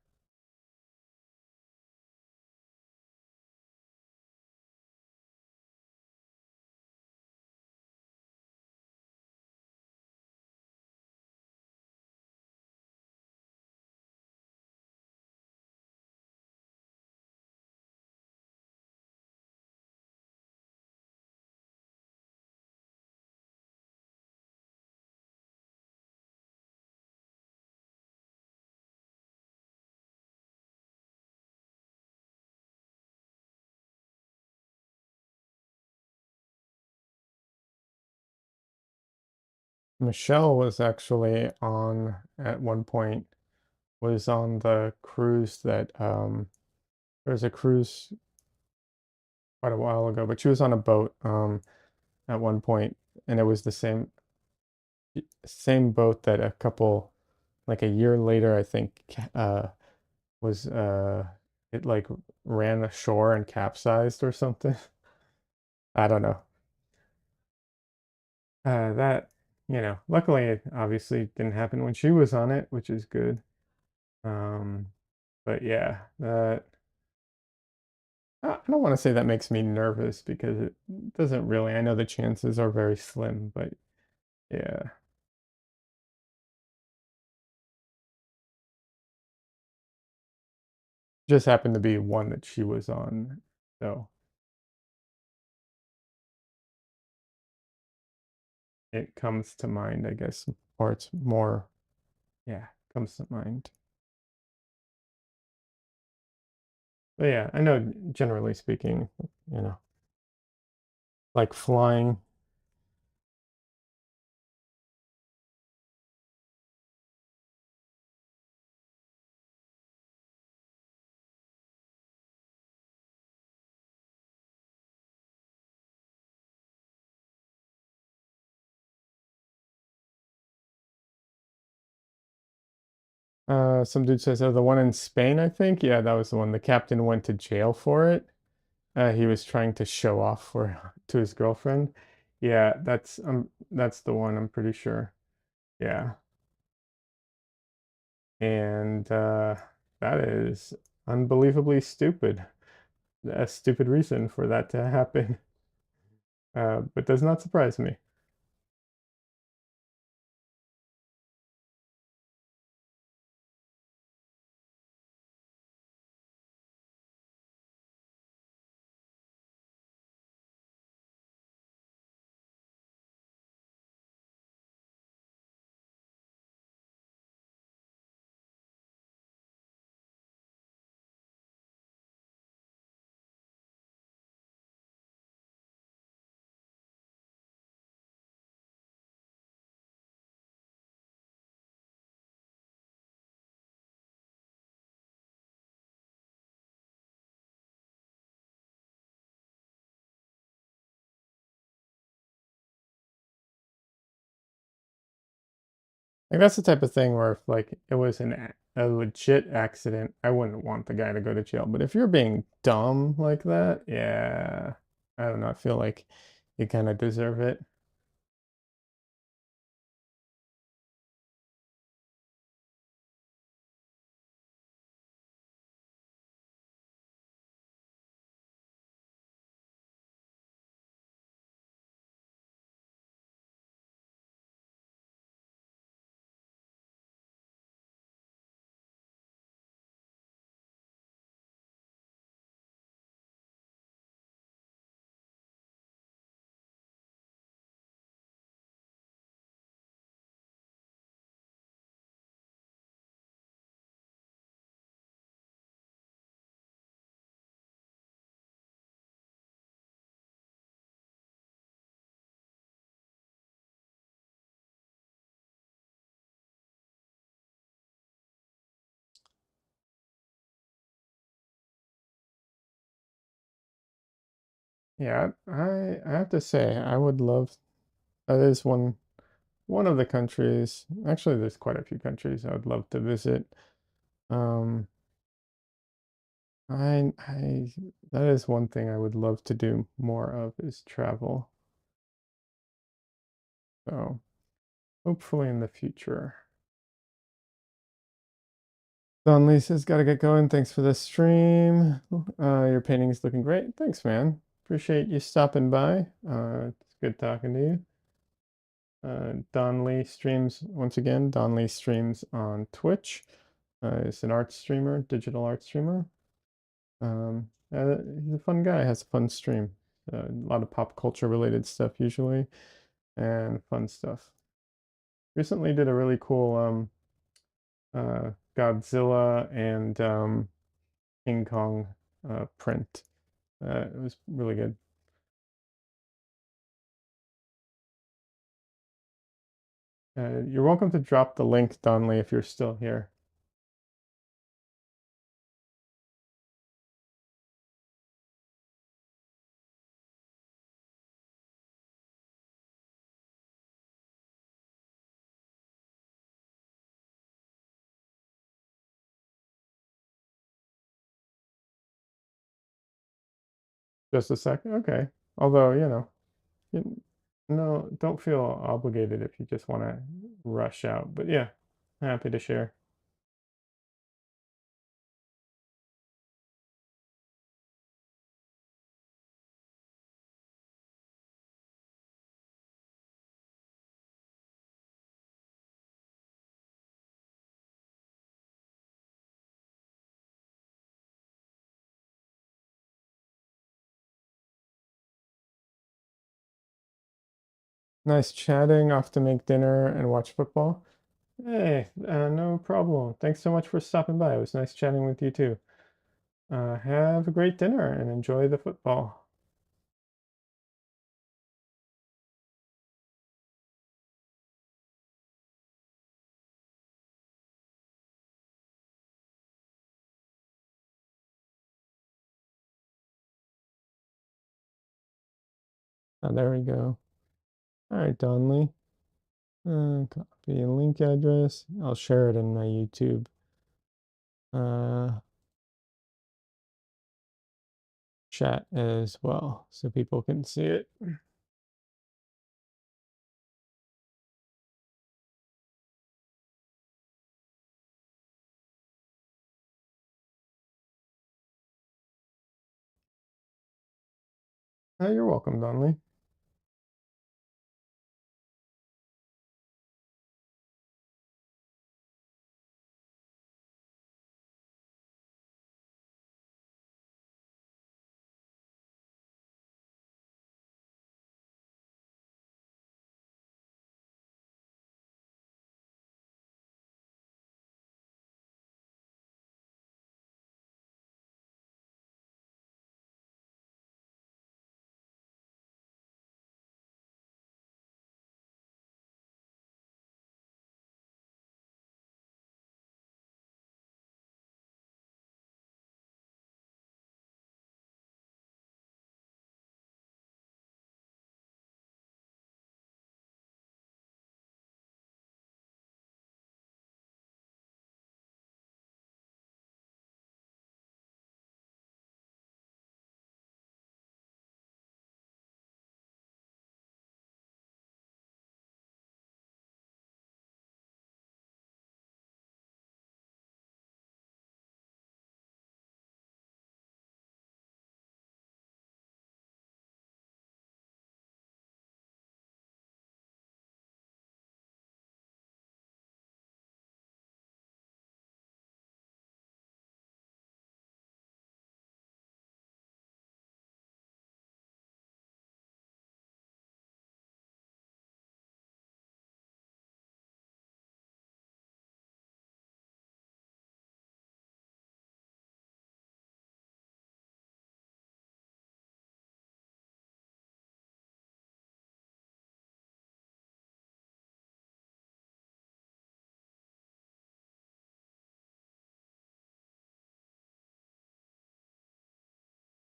Michelle was actually on at one point was on the cruise that there was a cruise quite a while ago, but she was on a boat at one point, and it was the same boat that a couple like a year later, I think, was it like ran ashore and capsized or something. I don't know. That. luckily it obviously didn't happen when she was on it, which is good. Um, but yeah, that I don't want to say that makes me nervous because it doesn't really. I know the chances are very slim, but yeah, just happened to be one that she was on. So it comes to mind, I guess, or it's more, yeah, comes to mind. But yeah, I know generally speaking, you know, like flying. Some dude says, oh, the one in Spain, I think. Yeah, that was the one. The captain went to jail for it. He was trying to show off for to his girlfriend. Yeah, that's the one, I'm pretty sure. Yeah. And that is unbelievably stupid. A stupid reason for that to happen. But does not surprise me. Like that's the type of thing where if like it was a legit accident, I wouldn't want the guy to go to jail. But if you're being dumb like that, yeah, I don't know. I feel like you kind of deserve it. Yeah, I have to say I would love that is one of the countries. Actually, there's quite a few countries I would love to visit. Um, I that is one thing I would love to do more of is travel. So hopefully in the future. Don Lee says, gotta get going. Thanks for the stream. Your painting is looking great. Thanks, man. Appreciate you stopping by. It's good talking to you. Don Lee streams, once again, Don Lee streams on Twitch. He's an art streamer, digital art streamer. He's a fun guy, has a fun stream. A lot of pop culture related stuff usually, and fun stuff. Recently did a really cool Godzilla and King Kong print. It was really good. You're welcome to drop the link, Donley, if you're still here. Just a second. Okay. Although, you know, No, don't feel obligated if you just want to rush out. But yeah, happy to share. Nice chatting. Off to make dinner and watch football. Hey, no problem. Thanks so much for stopping by. It was nice chatting with you too. Have a great dinner and enjoy the football. There we go. All right, Donley. Copy link address. I'll share it in my YouTube uh, chat as well so people can see it. You're welcome, Donley.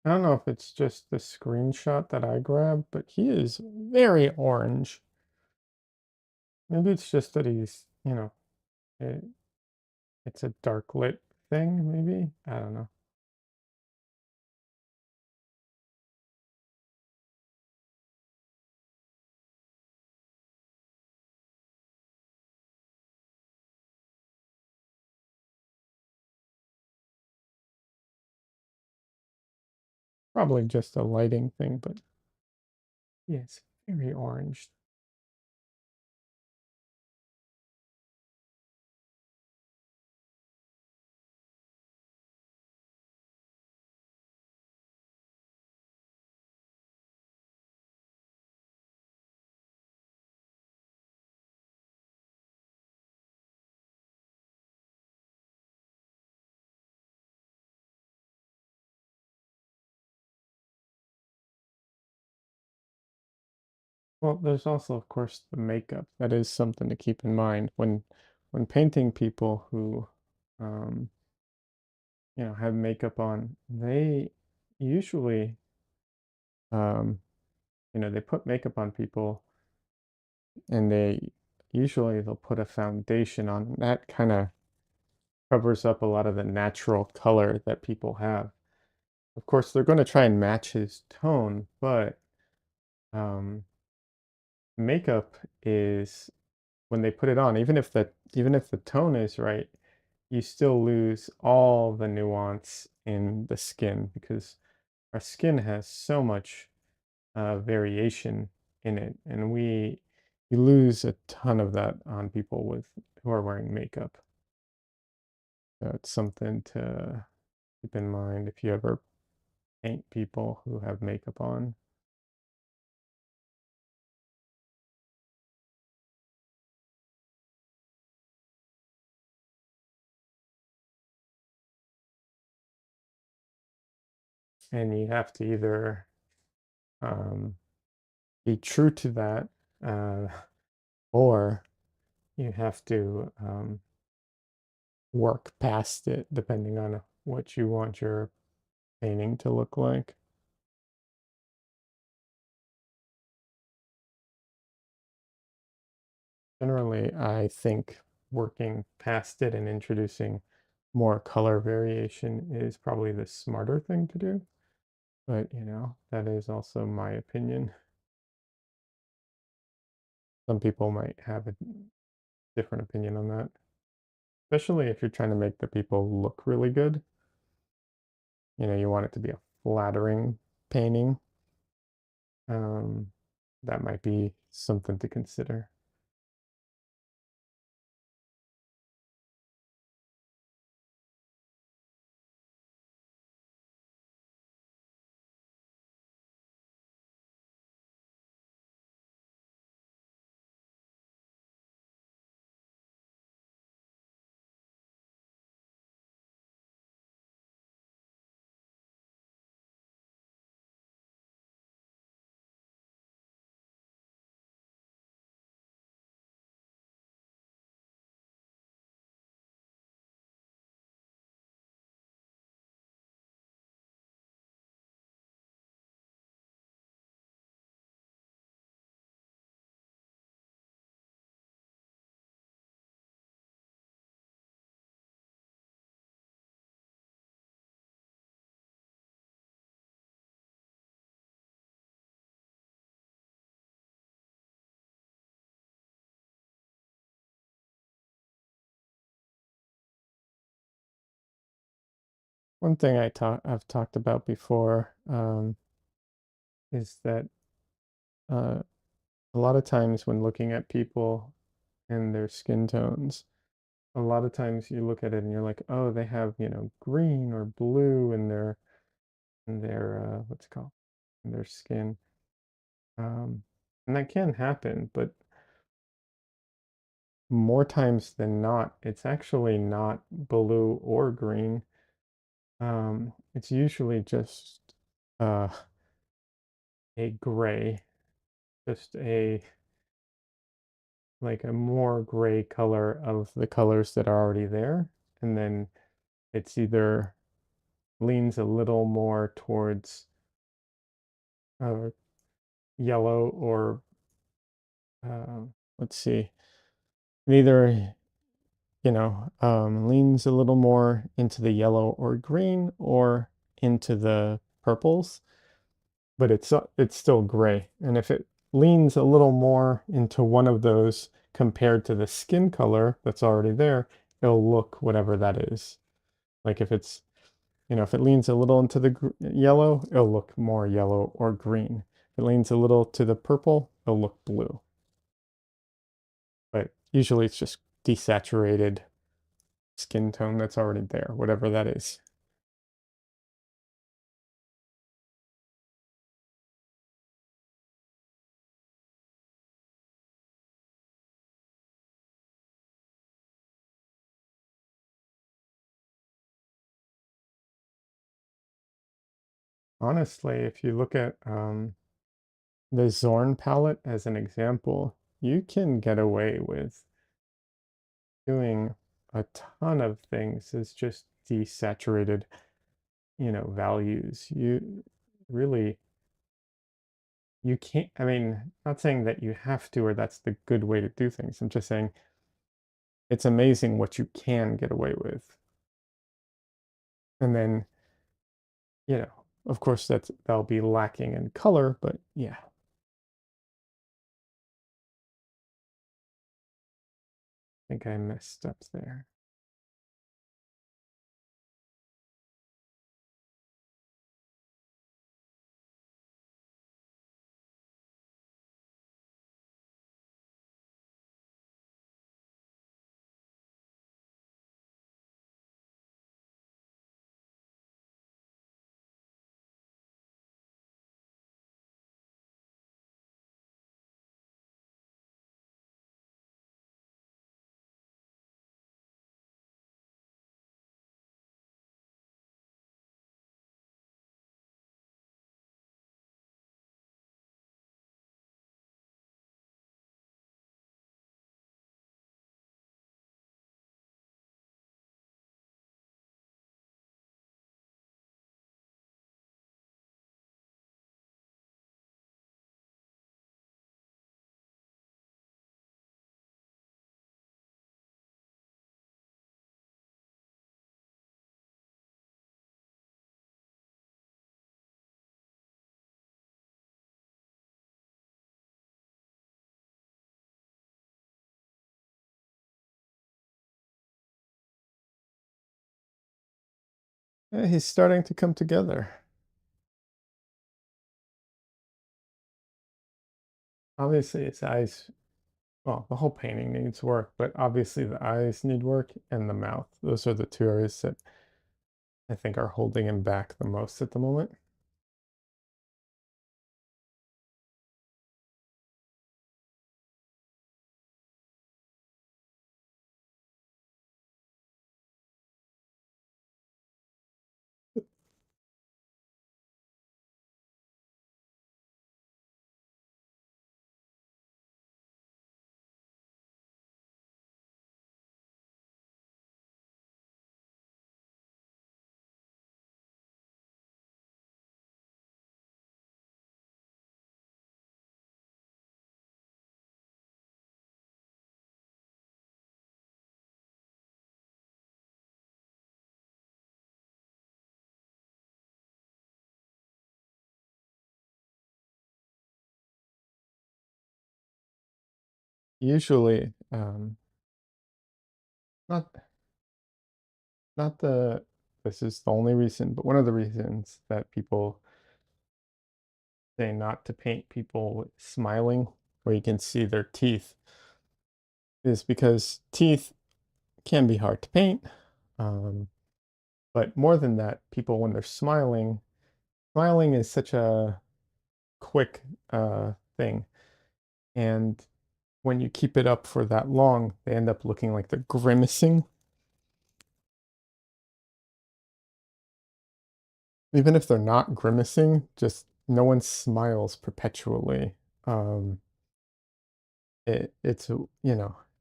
I don't know if it's just the screenshot that I grabbed, but he is very orange. Maybe it's just that he's, it's a dark lit thing, maybe? I don't know. Probably just a lighting thing, but yes, very orange. Well, there's also, of course, the makeup. That is something to keep in mind when painting people who, um, have makeup on. They usually, um, they put makeup on people, and they'll put a foundation on. That kind of covers up a lot of the natural color that people have. Of course, they're going to try and match his tone, but um, makeup is when they put it on, even if the tone is right, you still lose all the nuance in the skin because our skin has so much variation in it, and we lose a ton of that on people with who are wearing makeup. So it's something to keep in mind if you ever paint people who have makeup on. And you have to either um, be true to that, uh, or you have to work past it depending on what you want your painting to look like. Generally, I think working past it and introducing more color variation is probably the smarter thing to do. But, that is also my opinion. Some people might have a different opinion on that, especially if you're trying to make the people look really good. You want it to be a flattering painting. Um, that might be something to consider. One thing I've talked about before is that uh, a lot of times when looking at people and their skin tones, a lot of times you look at it and you're like, oh, they have, green or blue in their what's it called? In their skin. And that can happen, but more times than not, it's actually not blue or green. It's usually just uh, a gray, just a like a more gray color of the colors that are already there. And then it's either leans a little more towards uh, yellow or let's see, it either, leans a little more into the yellow or green or into the purples, but it's still gray. And if it leans a little more into one of those compared to the skin color that's already there, it'll look whatever that is. Like if it leans a little into the yellow, it'll look more yellow or green. If it leans a little to the purple, it'll look blue. But usually it's just desaturated skin tone that's already there, whatever that is. Honestly, if you look at the Zorn palette as an example, you can get away with doing a ton of things as just desaturated, values. You really, you can't, I mean, not saying that you have to or that's the good way to do things. I'm just saying it's amazing what you can get away with. And then, of course that'll be lacking in color, but yeah. think I messed up there. He's starting to come together. Obviously, his eyes, well, the whole painting needs work, but obviously the eyes need work and the mouth. Those are the two areas that I think are holding him back the most at the moment. Usually, not not the this is the only reason, but one of the reasons that people say not to paint people smiling, where you can see their teeth, is because teeth can be hard to paint. Um, but more than that, people when they're smiling is such a quick thing, and when you keep it up for that long, they end up looking like they're grimacing. Even if they're not grimacing, just no one smiles perpetually. Um, it's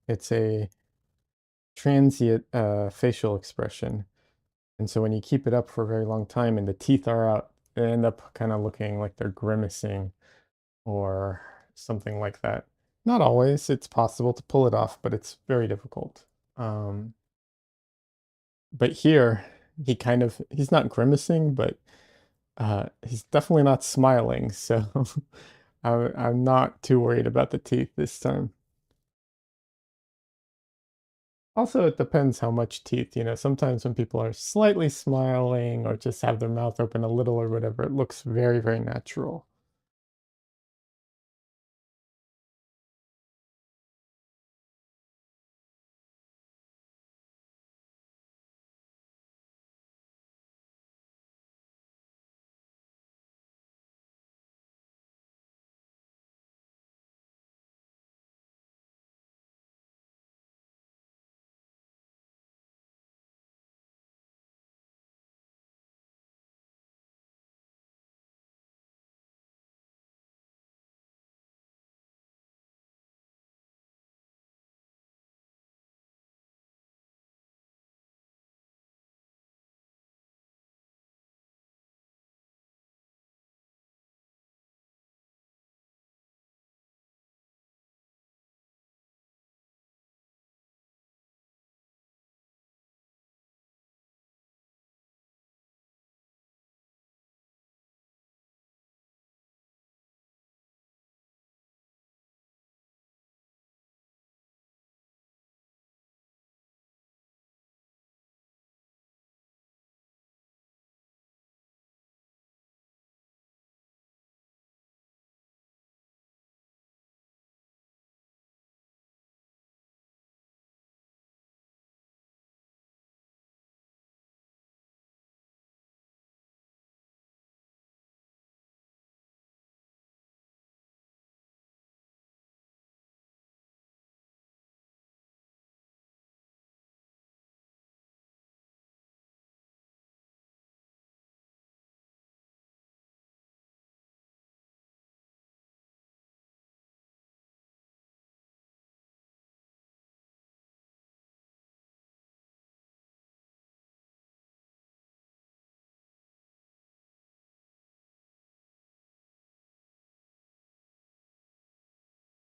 it's a transient facial expression, and so when you keep it up for a very long time and the teeth are out, they end up kind of looking like they're grimacing or something like that. Not always. It's possible to pull it off, but it's very difficult. Um, but here, he's not grimacing, but he's definitely not smiling. So I'm not too worried about the teeth this time. Also, it depends how much teeth, sometimes when people are slightly smiling or just have their mouth open a little or whatever, it looks very, very natural.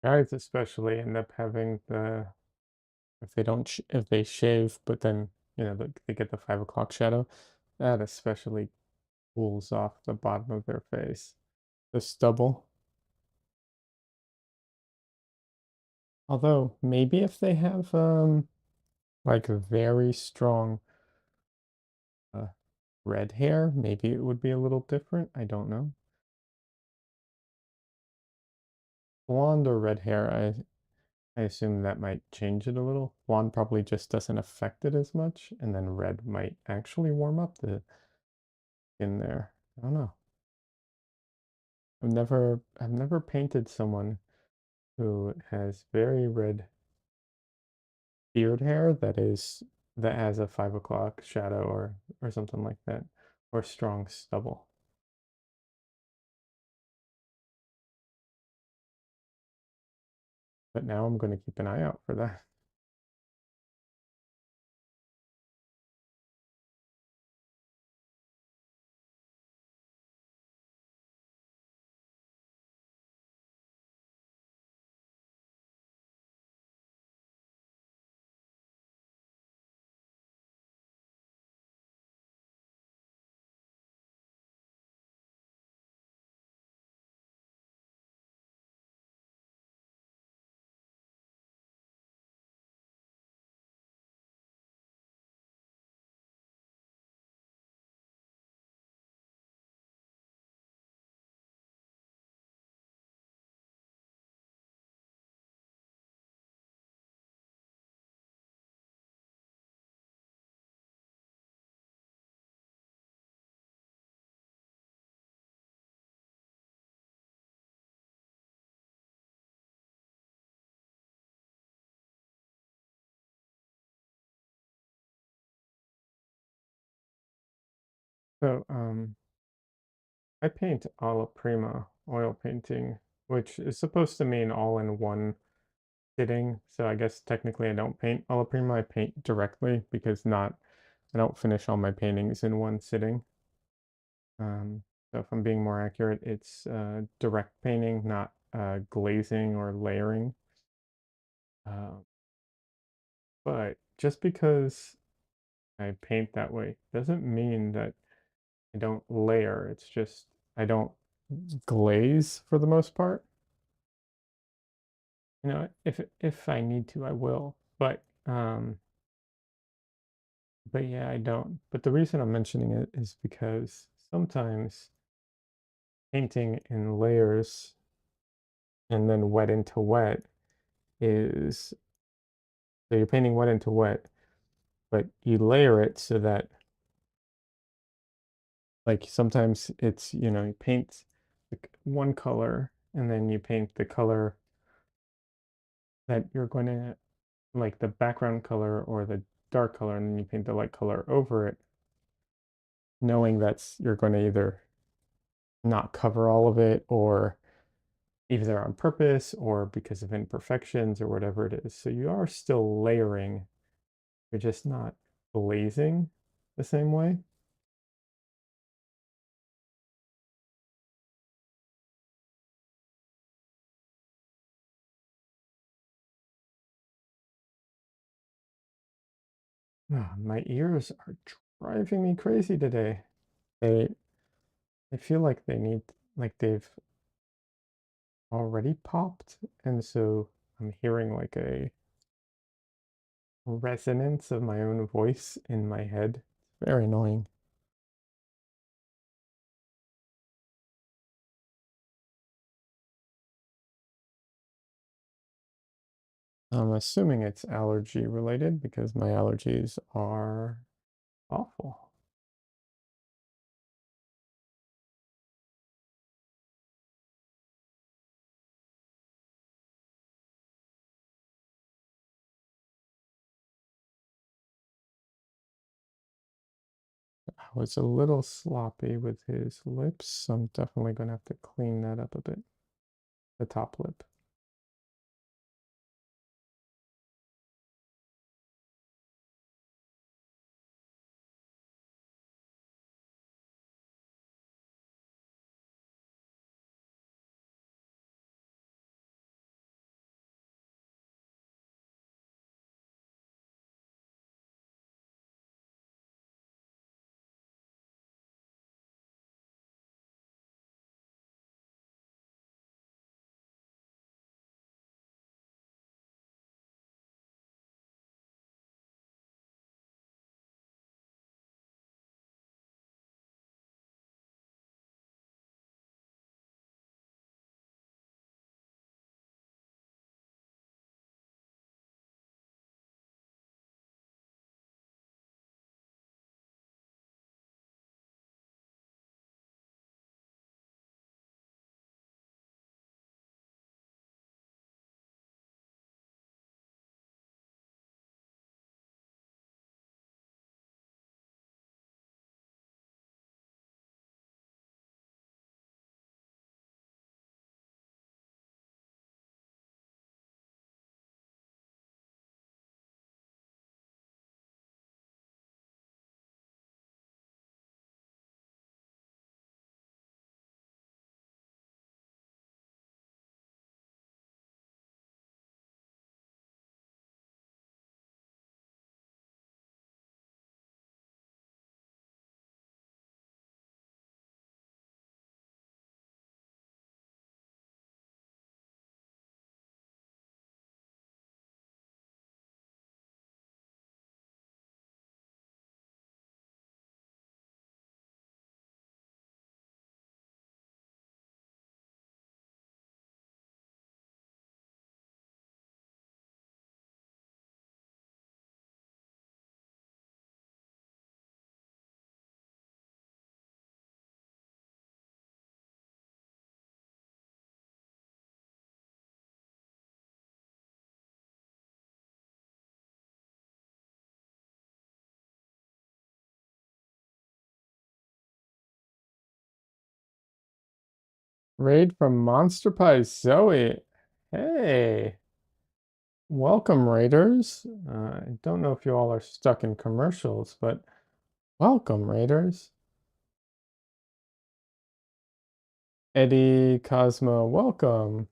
Guys especially end up having if they don't if they shave, but then they get the 5 o'clock shadow, that especially pulls off the bottom of their face, the stubble. Although maybe if they have like very strong uh, red hair, maybe it would be a little different. I don't know. Blonde or red hair, I assume that might change it a little. Blonde probably just doesn't affect it as much, and then red might actually warm up the skin there. I don't know. I've never painted someone who has very red beard hair that has a 5 o'clock shadow or something like that, or strong stubble. But now I'm going to keep an eye out for that. So I paint alla prima oil painting, which is supposed to mean all in one sitting. So I guess technically I don't paint alla prima. I paint directly because not I don't finish all my paintings in one sitting. Um, so if I'm being more accurate, it's direct painting, not glazing or layering. Uh, but just because I paint that way doesn't mean that I don't layer. It's just I don't glaze for the most part. If I need to, I will. But yeah, I don't. But the reason I'm mentioning it is because sometimes painting in layers and then wet into wet is so you're painting wet into wet, but you layer it so that like sometimes it's, you paint one color and then you paint the color that you're going to like the background color or the dark color, and then you paint the light color over it, knowing that's you're going to either not cover all of it or either on purpose or because of imperfections or whatever it is. So you are still layering, you're just not glazing the same way. Ah, my ears are driving me crazy today. They I feel like they've already popped, and so I'm hearing like a resonance of my own voice in my head. Very annoying. I'm assuming it's allergy related because my allergies are awful. I was a little sloppy with his lips, so I'm definitely going to have to clean that up a bit. The top lip. Raid from Monster Pie Zoe. Hey, welcome, Raiders. I don't know if you all are stuck in commercials, but welcome, Raiders. Eddie, Cosmo, welcome.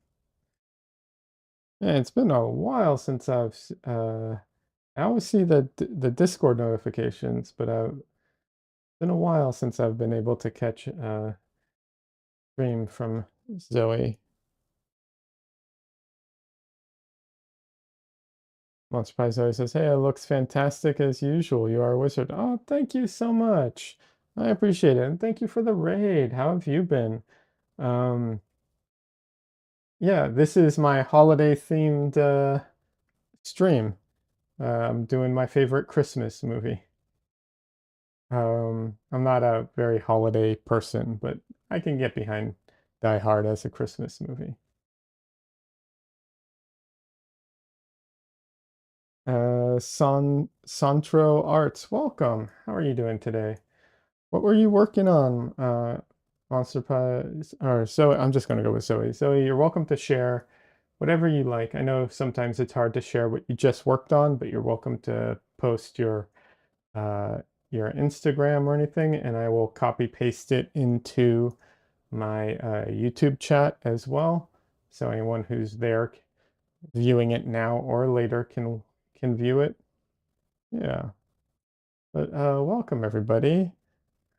Yeah, it's been a while since I always see the Discord notifications, but it's been a while since I've been able to catch a stream from Zoe. Monster Pie Zoe says, "Hey, it looks fantastic as usual. You are a wizard." Oh, thank you so much. I appreciate it, and thank you for the raid. How have you been? Um, yeah, this is my holiday themed stream. I'm doing my favorite Christmas movie. I'm not a very holiday person, but I can get behind Die Hard as a Christmas movie. Santro Arts, welcome. How are you doing today? What were you working on, Monster Pie? Or Zoe, I'm just gonna go with Zoe. Zoe, you're welcome to share whatever you like. I know sometimes it's hard to share what you just worked on, but you're welcome to post uh, your Instagram or anything, and I will copy paste it into my YouTube chat as well. So anyone who's there viewing it now or later can view it. Yeah. But welcome everybody.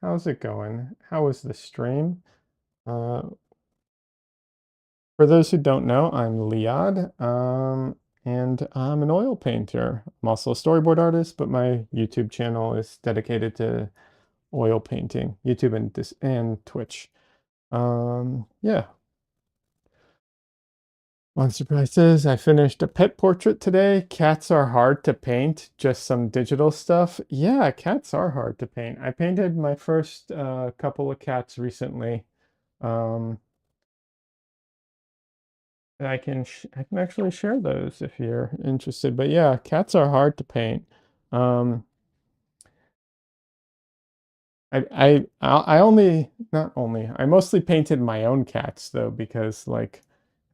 How's it going? How was the stream? Uh, for those who don't know, I'm Liad, and I'm an oil painter. I'm also a storyboard artist, but my YouTube channel is dedicated to oil painting, YouTube and Twitch. Yeah. Monster Price says, I finished a pet portrait today. Cats are hard to paint, just some digital stuff. Yeah, cats are hard to paint. I painted my first couple of cats recently. Um, I can actually share those if you're interested. But yeah, cats are hard to paint. Um, I only not only I mostly painted my own cats though because like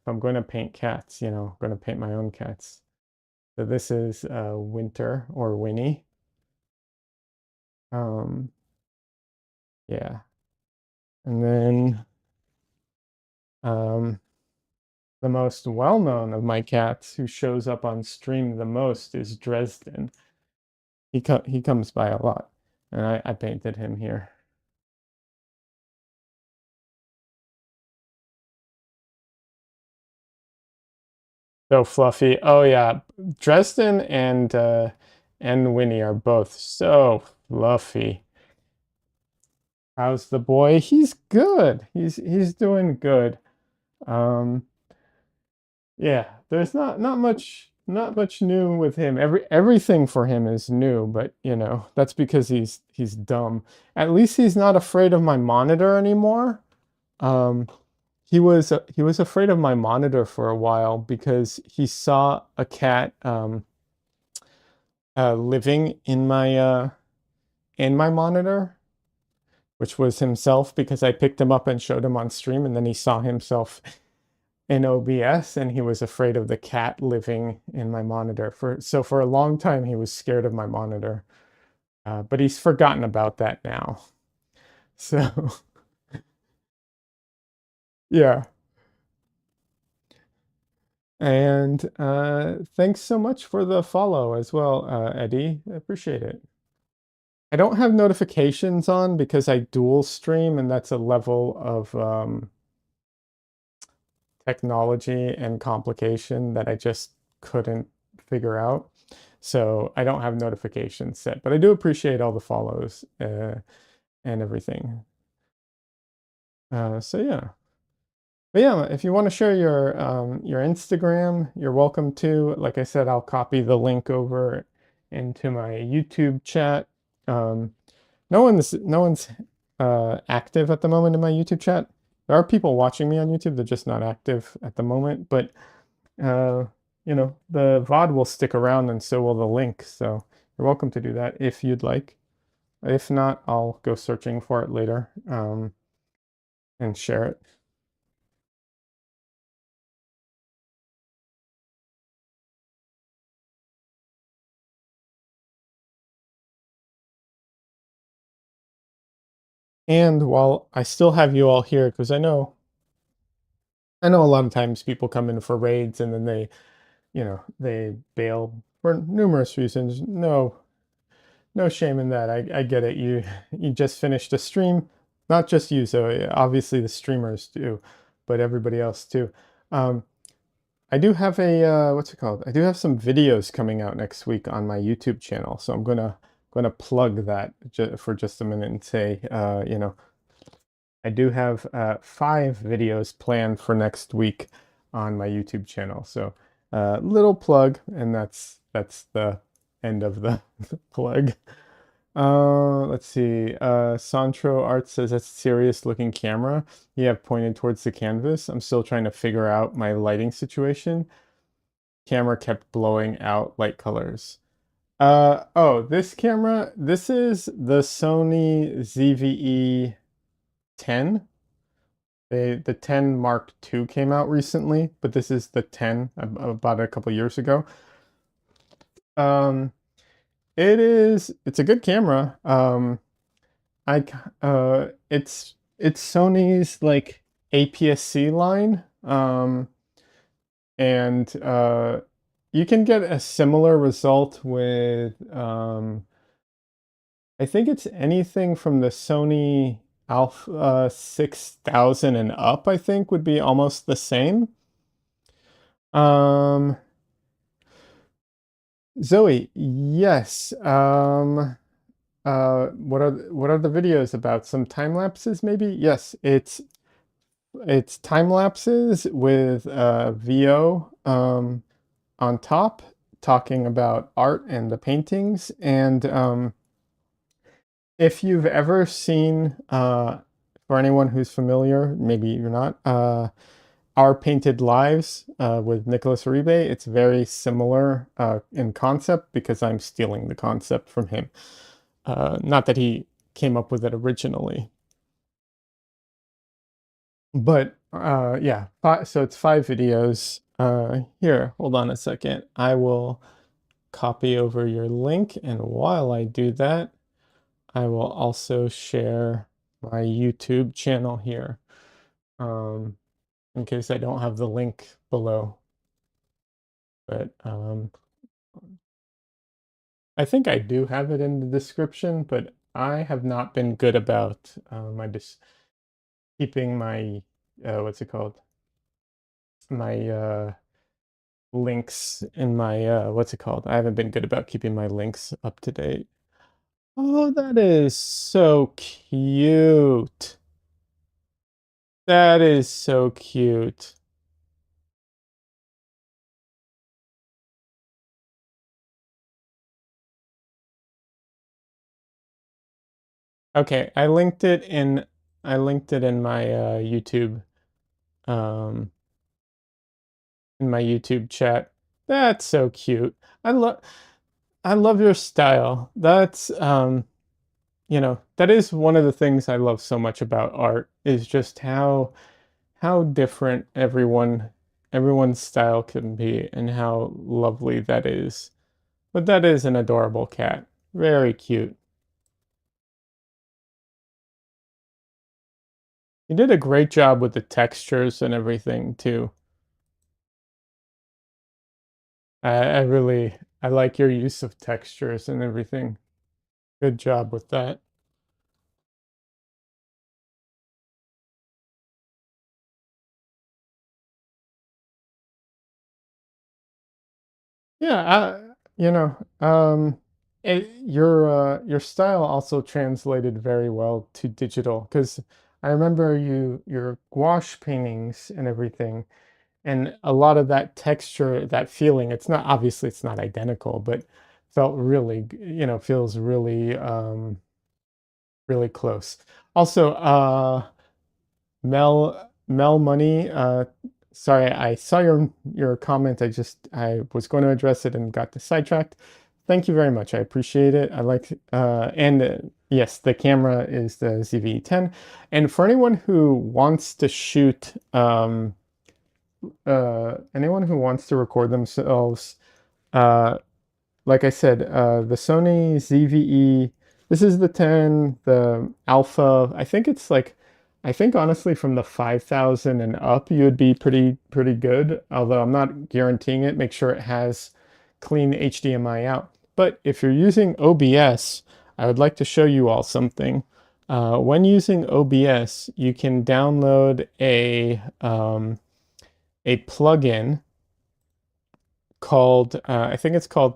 if I'm going to paint cats, I'm going to paint my own cats. So this is Winter or Winnie. Um, yeah, and then um, the most well-known of my cats who shows up on stream the most is Dresden. He comes by a lot, and I painted him here. So fluffy. Oh yeah, Dresden and Winnie are both so fluffy. How's the boy? He's good. He's doing good. Um, yeah, there's not much new with him. Everything for him is new, but that's because he's dumb. At least he's not afraid of my monitor anymore. Um, he was afraid of my monitor for a while because he saw a cat living in my monitor, which was himself because I picked him up and showed him on stream, and then he saw himself in OBS, and he was afraid of the cat living in my monitor. For a long time, he was scared of my monitor, but he's forgotten about that now. So yeah. And thanks so much for the follow as well, Eddie. I appreciate it. I don't have notifications on because I dual stream, and that's a level of technology and complication that I just couldn't figure out. So I don't have notifications set, but I do appreciate all the follows and everything. So yeah. But yeah, if you want to share your Instagram, you're welcome to. Like I said, I'll copy the link over into my YouTube chat. Um, no one's active at the moment in my YouTube chat. There are people watching me on YouTube, they're just not active at the moment. But the VOD will stick around, and so will the link. So you're welcome to do that if you'd like. If not, I'll go searching for it later and share it. And while I still have you all here, because I know a lot of times people come in for raids and then they bail for numerous reasons. No shame in that. I get it. You just finished a stream, not just you, so obviously the streamers do, but everybody else too. Um, I do have a what's it called? I do have some videos coming out next week on my YouTube channel, so I'm gonna plug that for just a minute and say, I do have 5 videos planned for next week on my YouTube channel. So little plug, and that's the end of the plug. Let's see. Santro Art says that's a serious looking camera. You have pointed towards the canvas. I'm still trying to figure out my lighting situation. Camera kept blowing out light colors. Oh, this camera, this is the Sony ZVE 10. The 10 Mark II came out recently, but this is the 10 about a couple years ago. Um, it's a good camera. It's Sony's like APS-C line. And you can get a similar result with I think it's anything from the Sony Alpha 6000 and up, I think would be almost the same. Um, Zoe, yes. What are the videos about? Some time lapses, maybe? Yes, it's time lapses with VO on top, talking about art and the paintings. And if you've ever seen, for anyone who's familiar, maybe you're not, Our Painted Lives with Nicholas Uribe, it's very similar in concept because I'm stealing the concept from him. Not that he came up with it originally. But yeah, so it's 5 videos. Here, hold on a second. I will copy over your link, and while I do that, I will also share my YouTube channel here, in case I don't have the link below. But I think I do have it in the description, but I have not been good about my just keeping my what's it called? My links in my what's it called? I haven't been good about keeping my links up to date. Oh, that is so cute. That is so cute. Okay, I linked it um in my YouTube chat. That's so cute. I love your style. That's that is one of the things I love so much about art is just how different everyone's style can be and how lovely that is. But that is an adorable cat. Very cute. You did a great job with the textures and everything too. I like your use of textures and everything. Good job with that. Yeah, your style also translated very well to digital because I remember your gouache paintings and everything, and a lot of that texture, that feeling. It's not obviously it's not identical, but felt really, feels really really close. Also, Mel Money, sorry, I saw your comment. I was going to address it and got sidetracked. Thank you very much. I appreciate it. I like and yes, the camera is the ZV-10. And for anyone who wants to shoot anyone who wants to record themselves, uh like I said, the Sony ZVE This is the 10, the alpha. I think it's like, I think honestly from the 5,000 and up, you would be pretty good. Although I'm not guaranteeing it. Make sure it has clean HDMI out. But if you're using OBS, I would like to show you all something. When using OBS, you can download a plugin called, I think it's called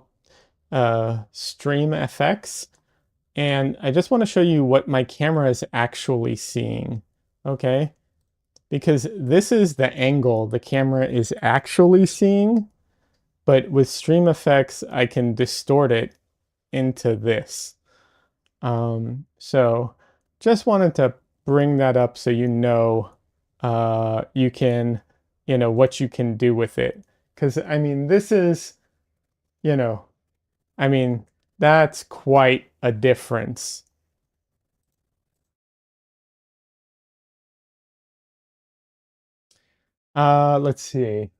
Stream FX. And I just want to show you what my camera is actually seeing, okay? Because this is the angle the camera is actually seeing, but with Stream Effects, I can distort it into this. So just wanted to bring that up so you know you can, what you can do with it. Because, I mean, this is, you know, I mean, that's quite a difference. Let's see.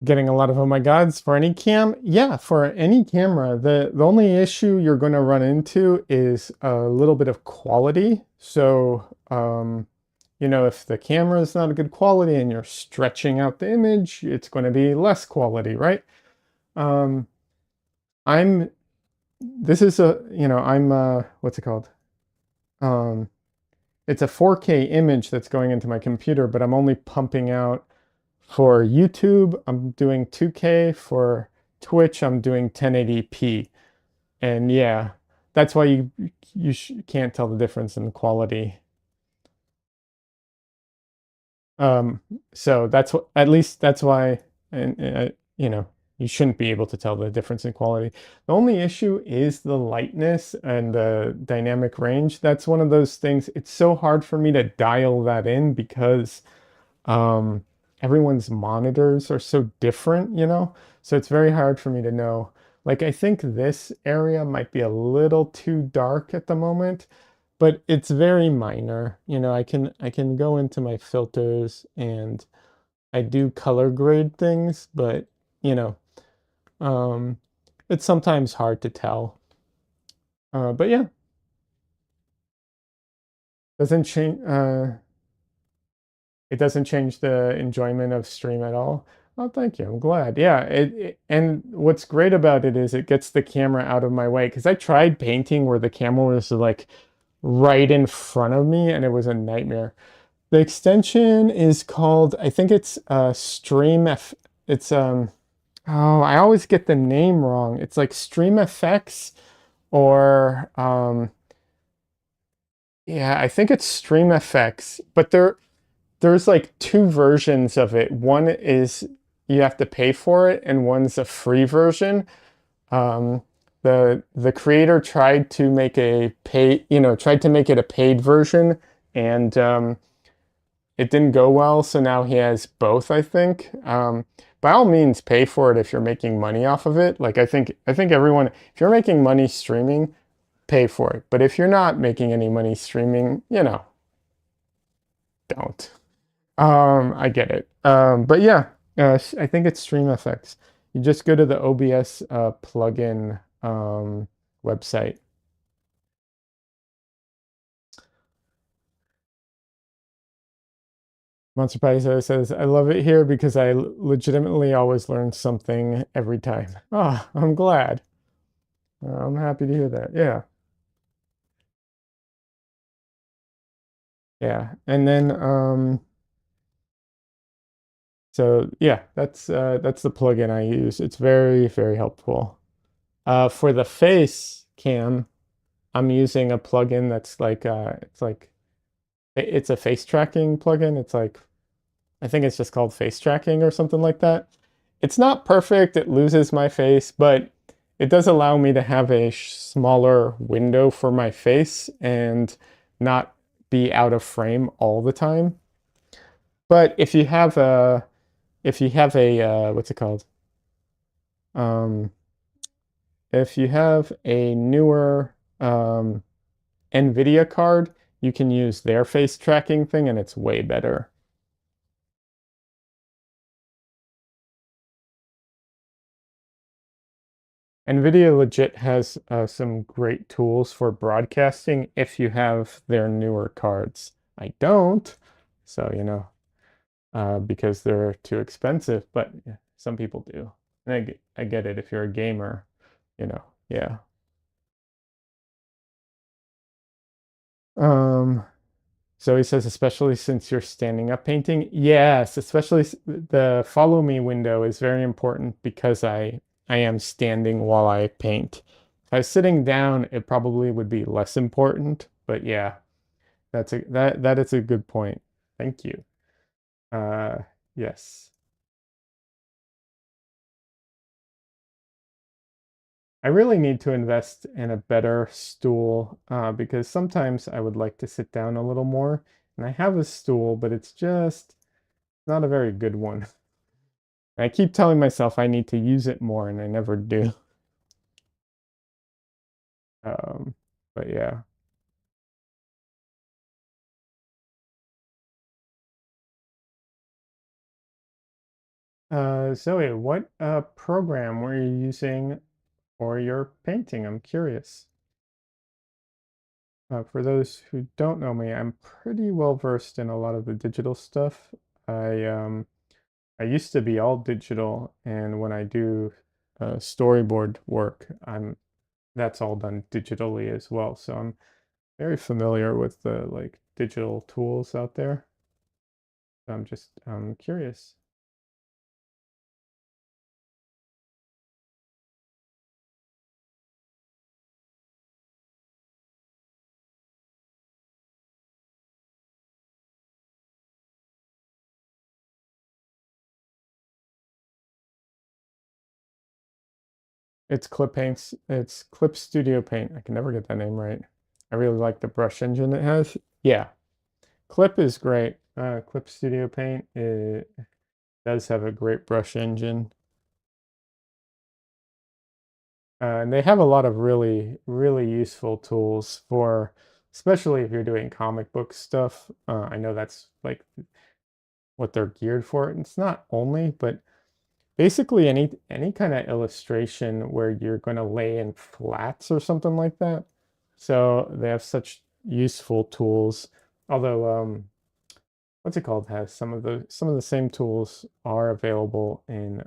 Getting a lot of oh my gods for any cam. Yeah, for any camera, the only issue you're going to run into is a little bit of quality. So, if the camera is not a good quality and you're stretching out the image, it's going to be less quality, right? Um, I'm, this is a, I'm, what's it called? Um, it's a 4K image that's going into my computer, but I'm only pumping out for YouTube. I'm doing 2K. For Twitch, I'm doing 1080p. And yeah, that's why you can't tell the difference in quality. Um, so that's what, at least that's why, and you shouldn't be able to tell the difference in quality. The only issue is the lightness and the dynamic range. That's one of those things. It's so hard for me to dial that in because um, everyone's monitors are so different. So it's very hard for me to know. Like, I think this area might be a little too dark at the moment, but it's very minor. I can go into my filters and I do color grade things, but you know, um, it's sometimes hard to tell. But yeah, doesn't change. It doesn't change the enjoyment of stream at all. Oh, thank you. I'm glad. Yeah, and what's great about it is it gets the camera out of my way because I tried painting where the camera was like right in front of me and it was a nightmare. The extension is called, I think it's Stream F. It's oh, I always get the name wrong. It's like Stream FX or yeah, I think it's Stream FX, but there's like two versions of it. One is you have to pay for it, and one's a free version. Um, the creator tried to make tried to make it a paid version, and it didn't go well. So now he has both, I think. By all means, pay for it if you're making money off of it. Like I think everyone, if you're making money streaming, pay for it. But if you're not making any money streaming, don't. I get it. But yeah, I think it's StreamFX. You just go to the OBS plugin website. Monster Paizo says, I love it here because I legitimately always learn something every time. Oh, I'm glad. I'm happy to hear that. Yeah. Yeah. And then so yeah, that's the plugin I use. It's very, very helpful. For the face cam, I'm using a plugin that's like it's a face tracking plugin. It's like I think it's just called face tracking or something like that. It's not perfect. It loses my face, but it does allow me to have a smaller window for my face and not be out of frame all the time. But if you have a what's it called? Um, if you have a newer NVIDIA card, you can use their face tracking thing and it's way better. NVIDIA legit has some great tools for broadcasting if you have their newer cards. I don't, so because they're too expensive, but yeah, some people do. And I get it if you're a gamer, yeah. Um, so he says, especially since you're standing up painting. Yes, especially the follow me window is very important because I am standing while I paint. If I was sitting down, it probably would be less important, but yeah, that is a good point. Thank you. Uh, yes. I really need to invest in a better stool because sometimes I would like to sit down a little more. And I have a stool, but it's just not a very good one. I keep telling myself I need to use it more, and I never do. Um, but yeah. Zoe, what program were you using for your painting? I'm curious. For those who don't know me, I'm pretty well versed in a lot of the digital stuff. I um, I used to be all digital, and when I do storyboard work, that's all done digitally as well. So I'm very familiar with the like digital tools out there. I'm just curious. It's Clip Paints. It's Clip Studio Paint. I can never get that name right. I really like the brush engine it has. Yeah, Clip is great. Clip Studio Paint it does have a great brush engine. And they have a lot of really, really useful tools for, especially if you're doing comic book stuff. I know that's like what they're geared for. It's not only, but basically any kind of illustration where you're going to lay in flats or something like that. So they have such useful tools. Although what's it called has some of the same tools are available in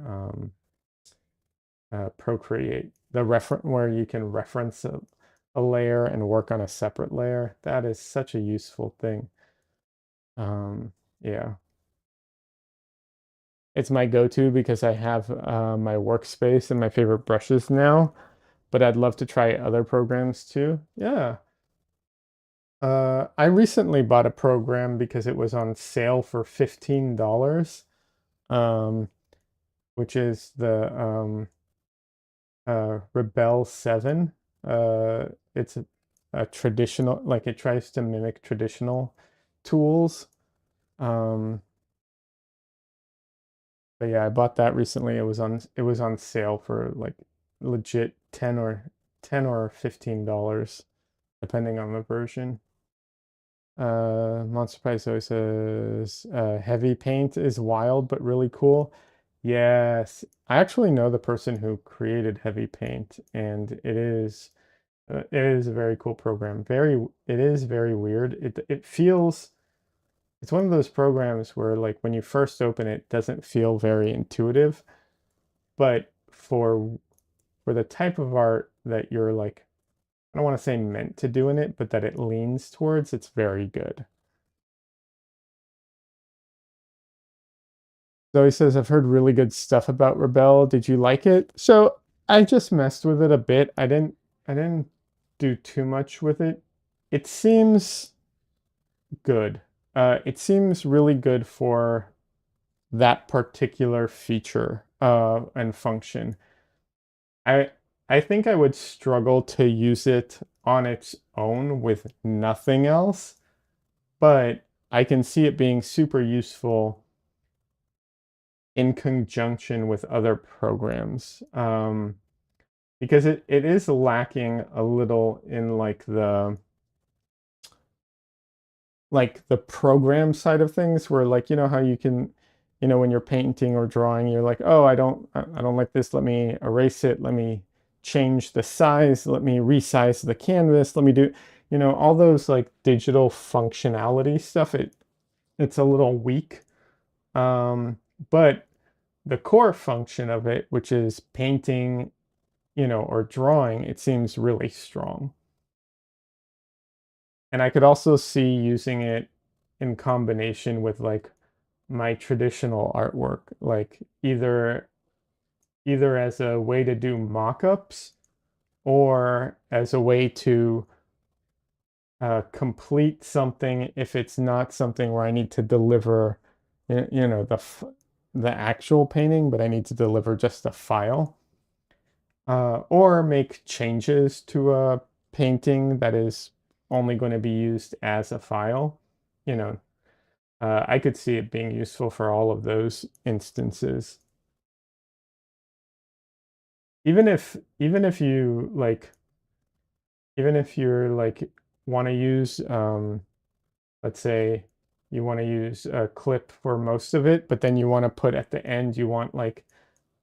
Procreate. The reference where you can reference a layer and work on a separate layer. That is such a useful thing. Yeah. It's my go-to because I have my workspace and my favorite brushes now, but I'd love to try other programs too. Yeah. I recently bought a program because it was on sale for $15, um, which is the Rebel 7. It's a traditional, like it tries to mimic traditional tools. Um, But yeah, I bought that recently. It was on sale for like legit 10 or $15, depending on the version. Monster Price always says heavy paint is wild but really cool. Yes, I actually know the person who created heavy paint, and it is a very cool program. It is very weird. It feels it's one of those programs where like when you first open it, it doesn't feel very intuitive, but for the type of art that you're like, I don't want to say meant to do in it, but that it leans towards, it's very good. So he says, I've heard really good stuff about Rebel. Did you like it? So I just messed with it a bit. I didn't do too much with it. It seems good. It seems really good for that particular feature and function. I I think I would struggle to use it on its own with nothing else, but I can see it being super useful in conjunction with other programs. Because it is lacking a little in like the program side of things where like how you can when you're painting or drawing you're like, oh, I don't like this, let me erase it, let me change the size, let me resize the canvas, let me do, all those like digital functionality stuff. It's a little weak. But the core function of it, which is painting, or drawing, it seems really strong. And I could also see using it in combination with like my traditional artwork, like either as a way to do mock-ups or as a way to complete something if it's not something where I need to deliver, the actual painting, but I need to deliver just a file, or make changes to a painting that is only going to be used as a file. You know, I could see it being useful for all of those instances. Even if you like, even if you're like want to use, let's say you want to use a clip for most of it, but then you want to put at the end, you want like,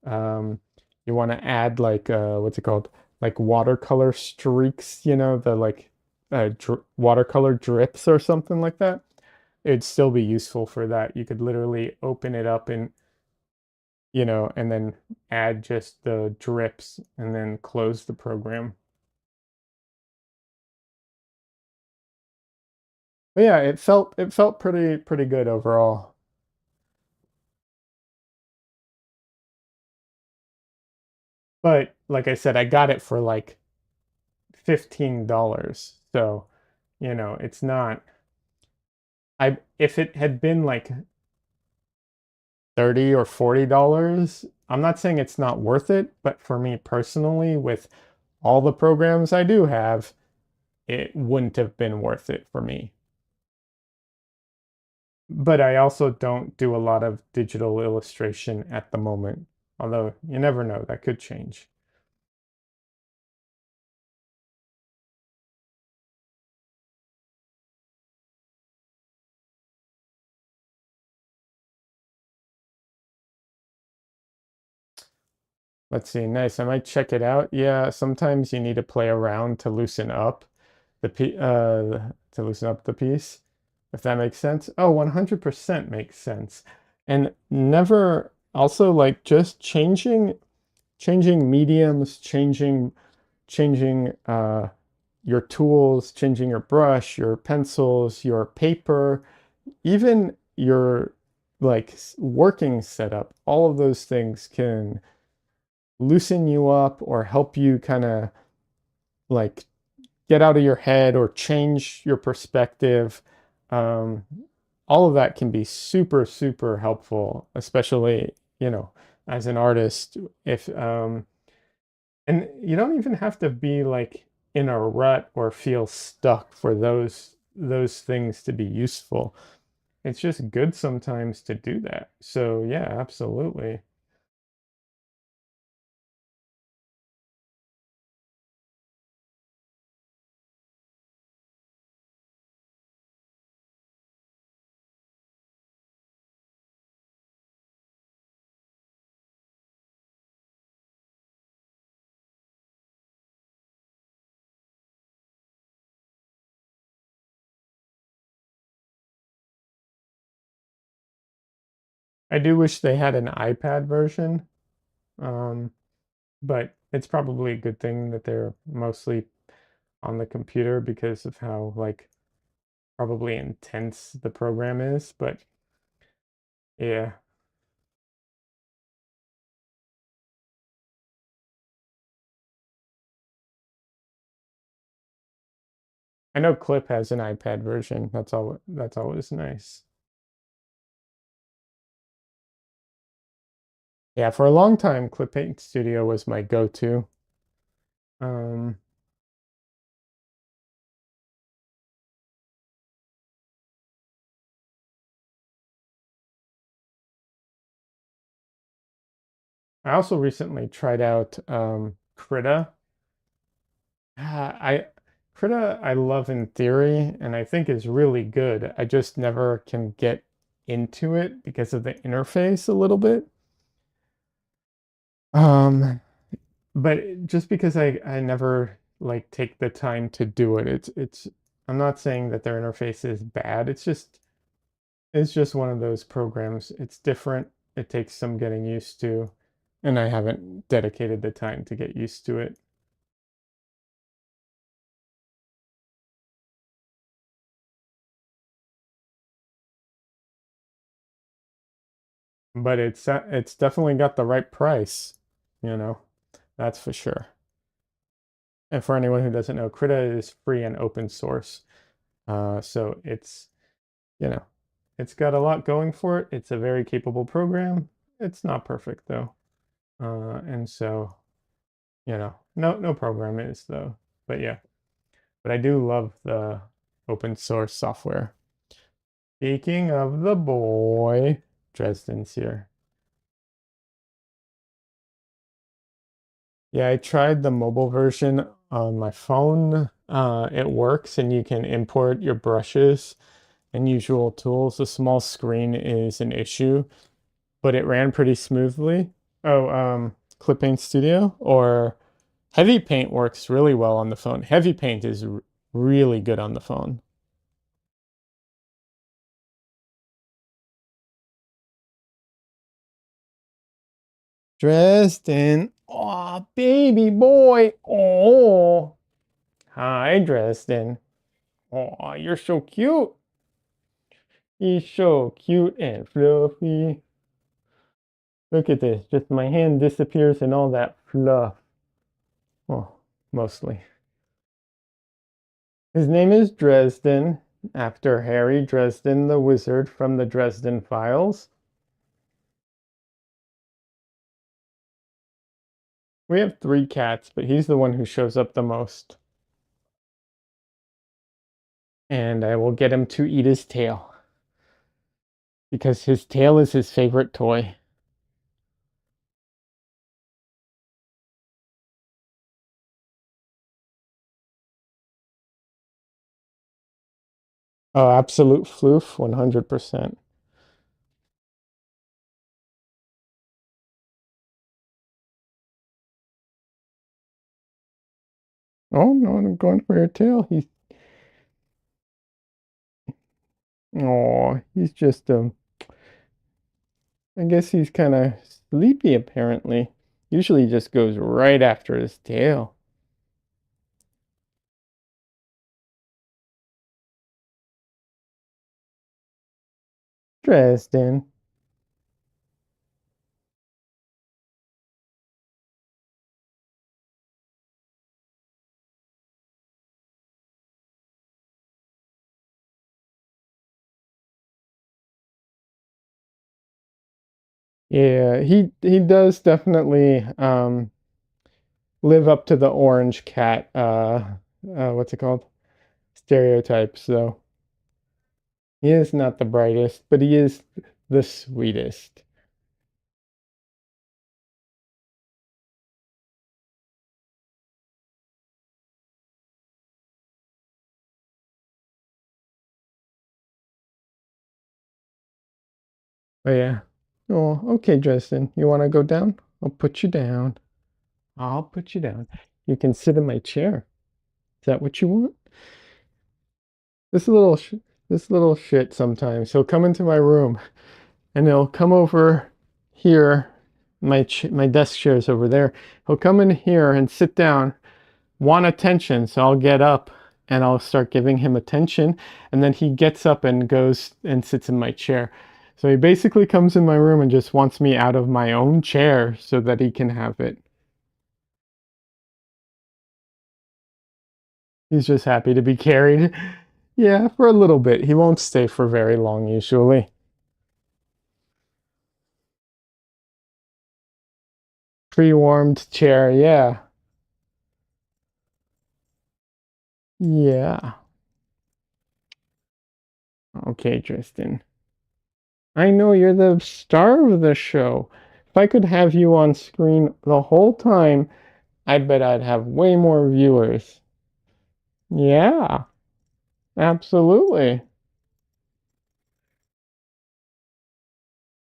um, you want to add like, what's it called? Like watercolor streaks, the like watercolor drips or something like that. It'd still be useful for that. You could literally open it up and, and then add just the drips and then close the program. But yeah, it felt pretty good overall. But like I said, I got it for like $15. So, it's not, I if it had been like 30 or $40, I'm not saying it's not worth it, but for me personally, with all the programs I do have, it wouldn't have been worth it for me. But I also don't do a lot of digital illustration at the moment, although you never know, that could change. Let's see, nice. I might check it out. Yeah, sometimes you need to play around to loosen up to loosen up the piece, if that makes sense. Oh, 100% makes sense. And never also like just changing mediums, changing your tools, changing your brush, your pencils, your paper, even your like working setup. All of those things can loosen you up or help you kind of like get out of your head or change your perspective. Um, all of that can be super, super helpful, especially, as an artist. If And you don't even have to be like in a rut or feel stuck for those things to be useful. It's just good sometimes to do that. So yeah, absolutely. I do wish they had an iPad version. Um, but it's probably a good thing that they're mostly on the computer because of how like probably intense the program is. But yeah, I know Clip has an iPad version. That's always nice. Yeah, for a long time, Clip Paint Studio was my go-to. Um, I also recently tried out Krita. I Krita I love in theory and I think is really good. I just never can get into it because of the interface a little bit. Um, but just because I never like take the time to do it, it's I'm not saying that their interface is bad. It's just one of those programs. It's different. It takes some getting used to, and I haven't dedicated the time to get used to it. But it's definitely got the right price, you know. That's for sure. And for anyone who doesn't know, Krita is free and open source. So you know, it's got a lot going for it. It's a very capable program. It's not perfect though. And so, no program is though. But yeah, but I do love the open source software. Speaking of the boy, Dresden's here. Yeah, I tried the mobile version on my phone. It works and you can import your brushes and usual tools. The small screen is an issue, but it ran pretty smoothly. Oh, Clip Paint Studio or Heavy Paint works really well on the phone. Heavy Paint is really good on the phone. Dresden. Oh, baby boy. Oh, hi, Dresden. Oh, you're so cute. He's so cute and fluffy. Look at this. Just my hand disappears in all that fluff. Well, mostly. His name is Dresden, after Harry Dresden, the wizard from the Dresden Files. We have 3 cats, but he's the one who shows up the most. And I will get him to eat his tail because his tail is his favorite toy. Oh, absolute floof, 100%. Oh no, I'm going for your tail. He's just I guess he's kind of sleepy apparently. Usually he just goes right after his tail. Dresden. Yeah, he does definitely live up to the orange cat what's it called? Stereotype. So he is not the brightest, but he is the sweetest. Oh yeah. Oh, okay, Dresden. You want to go down? I'll put you down. I'll put you down. You can sit in my chair. Is that what you want? This little sh this little shit sometimes. He'll come into my room and he'll come over here. My desk chair's over there. He'll come in here and sit down, want attention. So I'll get up and I'll start giving him attention. And then he gets up and goes and sits in my chair. So he basically comes in my room and just wants me out of my own chair so that he can have it. He's just happy to be carried. Yeah, for a little bit. He won't stay for very long usually. Pre-warmed chair, yeah. Yeah. Okay, Tristan. I know you're the star of the show. If I could have you on screen the whole time, I bet I'd have way more viewers. Yeah, absolutely.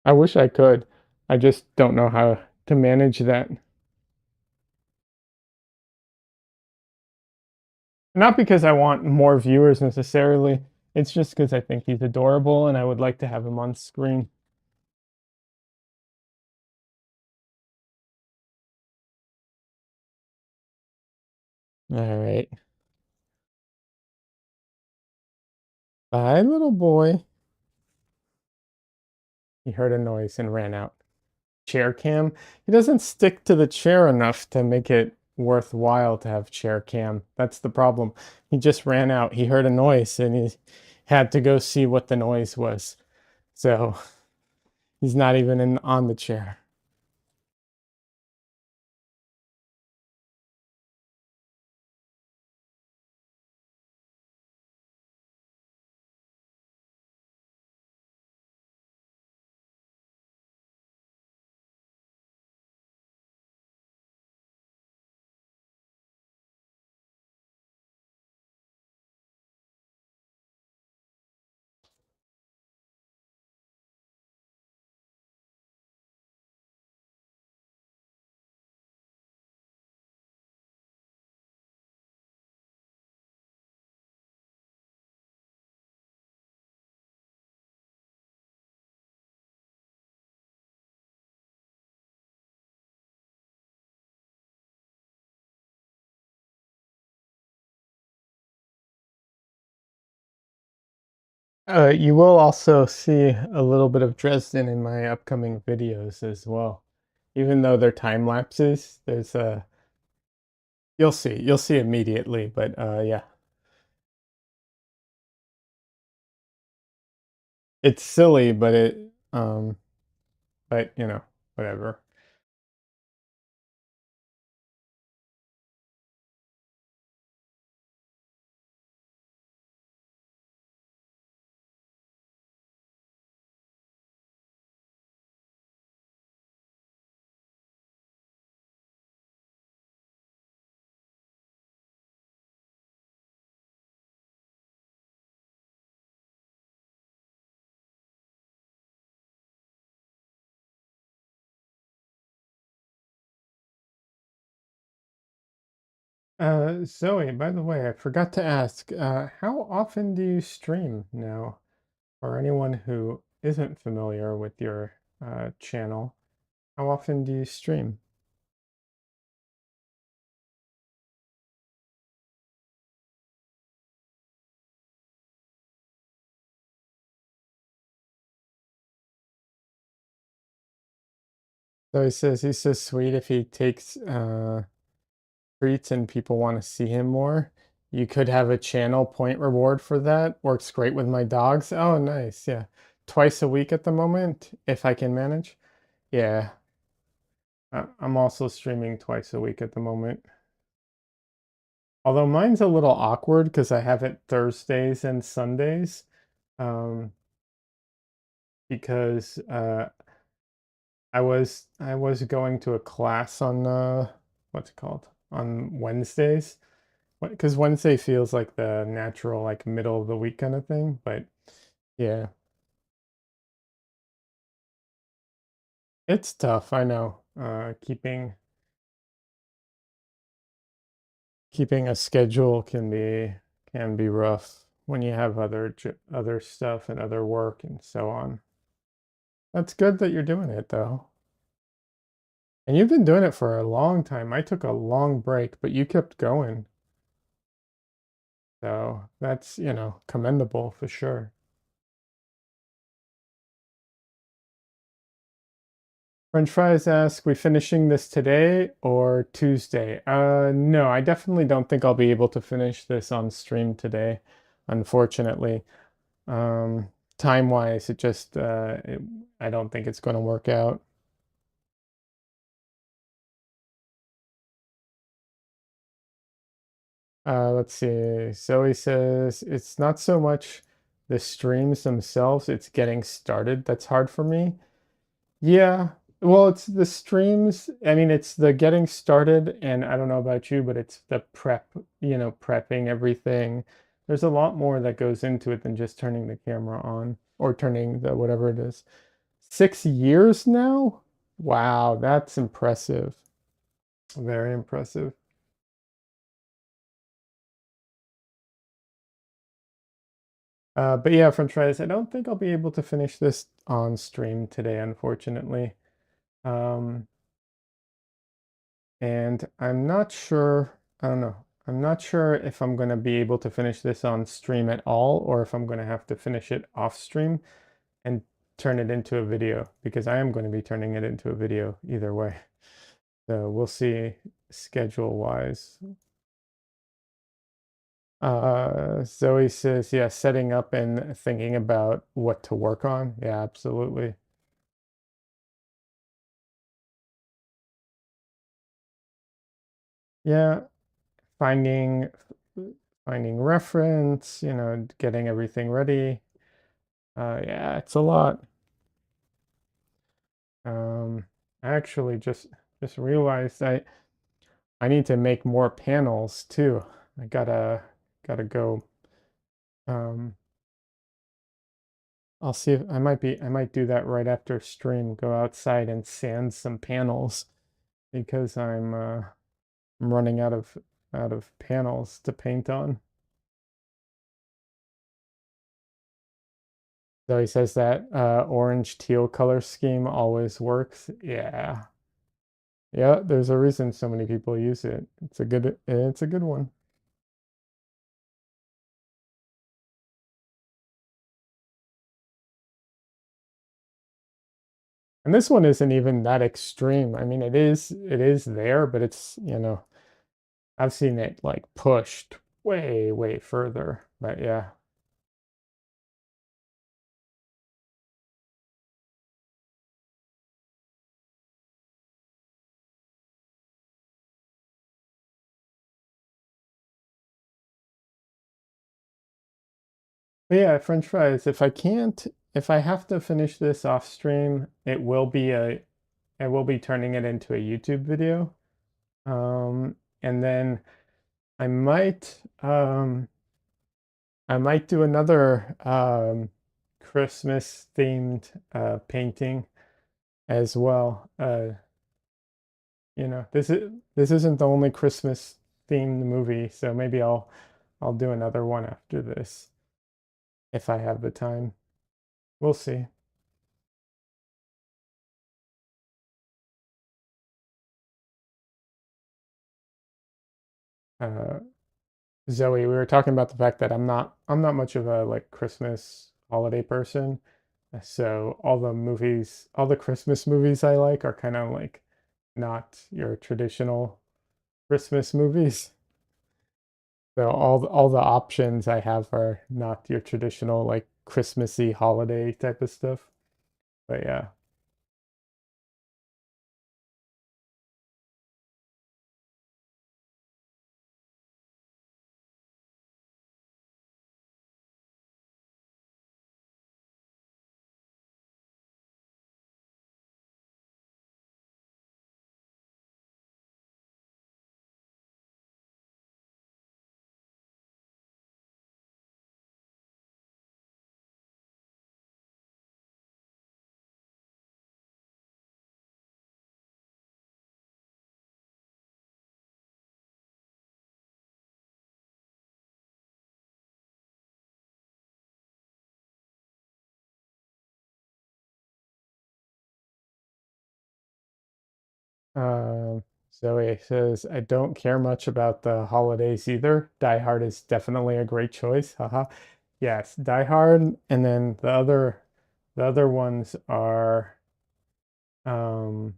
I wish I could. I just don't know how to manage that. Not because I want more viewers necessarily. It's just because I think he's adorable and I would like to have him on screen. All right. Bye, little boy. He heard a noise and ran out. Chair cam. He doesn't stick to the chair enough to make it worthwhile to have chair cam. That's the problem. He just ran out. He heard a noise and he had to go see what the noise was. So he's not even on the chair. You will also see a little bit of Dresden in my upcoming videos as well. Even though they're time lapses, there's a you'll see immediately, but yeah. It's silly, but you know, whatever. Zoe, by the way, I forgot to ask, how often do you stream now? For anyone who isn't familiar with your channel, how often do you stream? So he's so sweet if he takes treats and people want to see him more. You could have a channel point reward for that. Works great with my dogs. Oh, nice. Yeah. Twice a week at the moment, if I can manage. Yeah. I'm also streaming twice a week at the moment. Although mine's a little awkward because I have it Thursdays and Sundays. Um, because I was going to a class on what's it called? On Wednesdays. Because Wednesday feels like the natural, like middle of the week kind of thing. But yeah, it's tough. I know. Keeping a schedule can be rough when you have other stuff and other work and so on. That's good that you're doing it though. And you've been doing it for a long time. I took a long break, but you kept going. So that's, commendable for sure. French fries ask, we finishing this today or Tuesday? No, I definitely don't think I'll be able to finish this on stream today, unfortunately. Um, Time-wise, I don't think it's going to work out. Let's see. Zoe says, it's not so much the streams themselves, it's getting started that's hard for me. Yeah. Well, it's the streams. I mean, it's the getting started, and I don't know about you, but it's the prepping everything. There's a lot more that goes into it than just turning the camera on or turning the whatever it is. 6 years now? Wow, that's impressive. Very impressive. But yeah, French fries, I don't think I'll be able to finish this on stream today, unfortunately. Um, and I'm not sure, I don't know. I'm not sure if I'm going to be able to finish this on stream at all, or if I'm going to have to finish it off stream and turn it into a video, because I am going to be turning it into a video either way. So we'll see schedule wise. Zoe says, yeah, setting up and thinking about what to work on. Yeah, absolutely. Yeah, finding finding reference, getting everything ready. Yeah, it's a lot. Um, I actually just realized I need to make more panels too. I gotta go. Um, I'll see if I might do that right after stream. Go outside and sand some panels because I'm running out of panels to paint on. So he says that orange teal color scheme always works. Yeah. Yeah, there's a reason so many people use it. It's a good one. And this one isn't even that extreme. I mean, it is there, but I've seen it like pushed way, way further. But yeah. But yeah, French fries. If I have to finish this off stream, I will be turning it into a YouTube video. And then I might, I might do another Christmas themed painting as well. This isn't the only Christmas themed movie, so maybe I'll do another one after this if I have the time. We'll see. Uh, Zoe, we were talking about the fact that I'm not much of a like Christmas holiday person. So all the Christmas movies I like are kind of like not your traditional Christmas movies. So all the options I have are not your traditional like Christmassy holiday type of stuff. But yeah. Zoe says, I don't care much about the holidays either. Die Hard is definitely a great choice. Haha. Yes, Die Hard, and then the other ones are um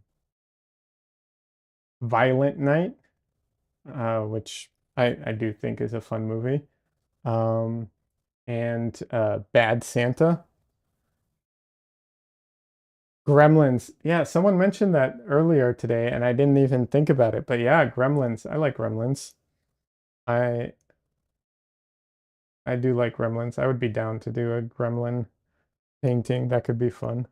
Violent Night, which I do think is a fun movie. Um, and Bad Santa. Gremlins. Yeah, someone mentioned that earlier today, and I didn't even think about it. But yeah, Gremlins. I like Gremlins. I I do like Gremlins. I would be down to do a Gremlin painting. That could be fun.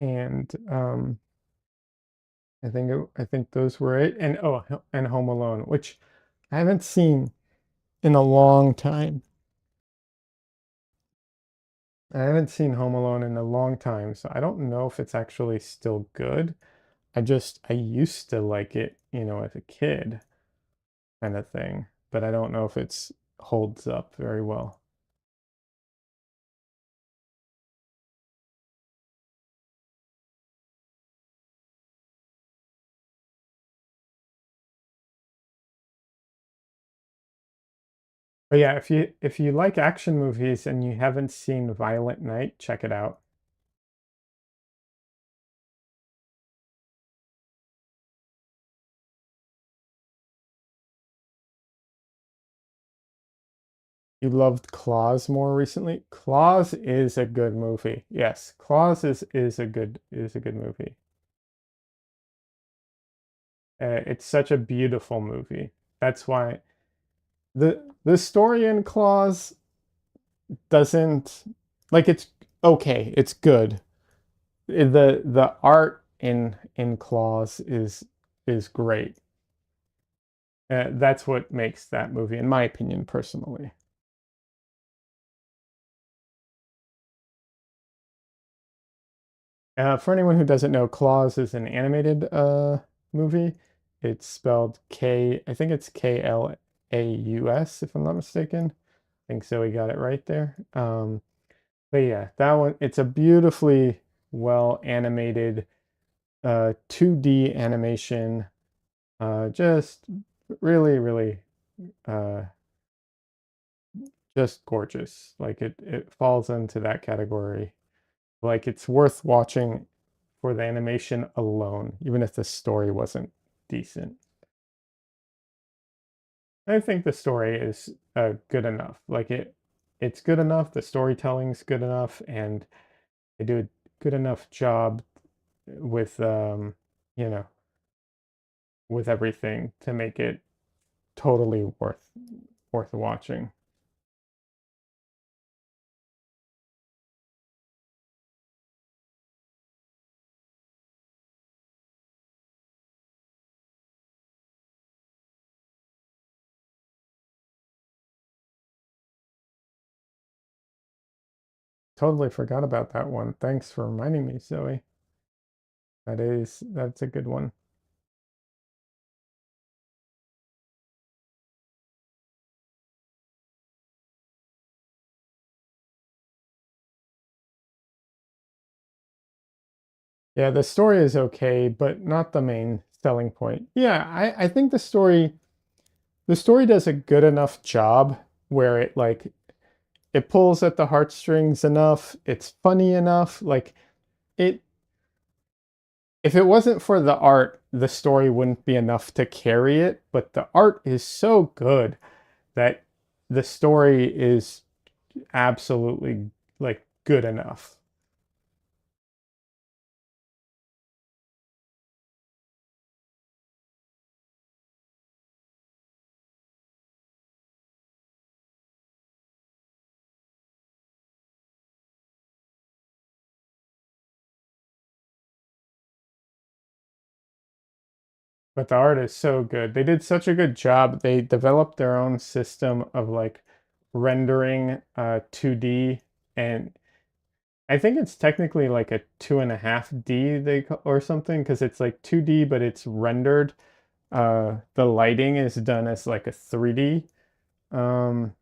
And I think those were it. And and Home Alone, which I haven't seen in a long time. I haven't seen Home Alone in a long time, so I don't know if it's actually still good. I used to like it, as a kid kind of thing, but I don't know if it's holds up very well. But yeah, if you like action movies and you haven't seen Violent Night, check it out. You loved Claws more recently. Claws is a good movie. Yes, Claws is a good movie. It's such a beautiful movie. That's why the story in Claws doesn't, like, it's okay. It's good. The art in Claws is great. That's what makes that movie, in my opinion, personally. For anyone who doesn't know, Claws is an animated movie. It's spelled I think it's Klaus, if I'm not mistaken. I think so. We got it right there. But yeah, that one, it's a beautifully well animated 2D animation. Just really, really uh, just gorgeous. Like it falls into that category. Like it's worth watching for the animation alone, even if the story wasn't decent. I think the story is good enough. It's good enough. The storytelling's good enough, and they do a good enough job with you know, with everything to make it totally worth watching. Totally forgot about that one. Thanks for reminding me, Zoe. That's a good one. Yeah, the story is okay, but not the main selling point. Yeah, I think the story does a good enough job where it pulls at the heartstrings enough, it's funny enough. Like it if it wasn't for the art, the story wouldn't be enough to carry it, but the art is so good that the story is absolutely like good enough. But the art is so good. They did such a good job. They developed their own system of like rendering 2D, and I think it's technically like a 2.5D or something, because it's like 2D but it's rendered. The lighting is done as like a 3D um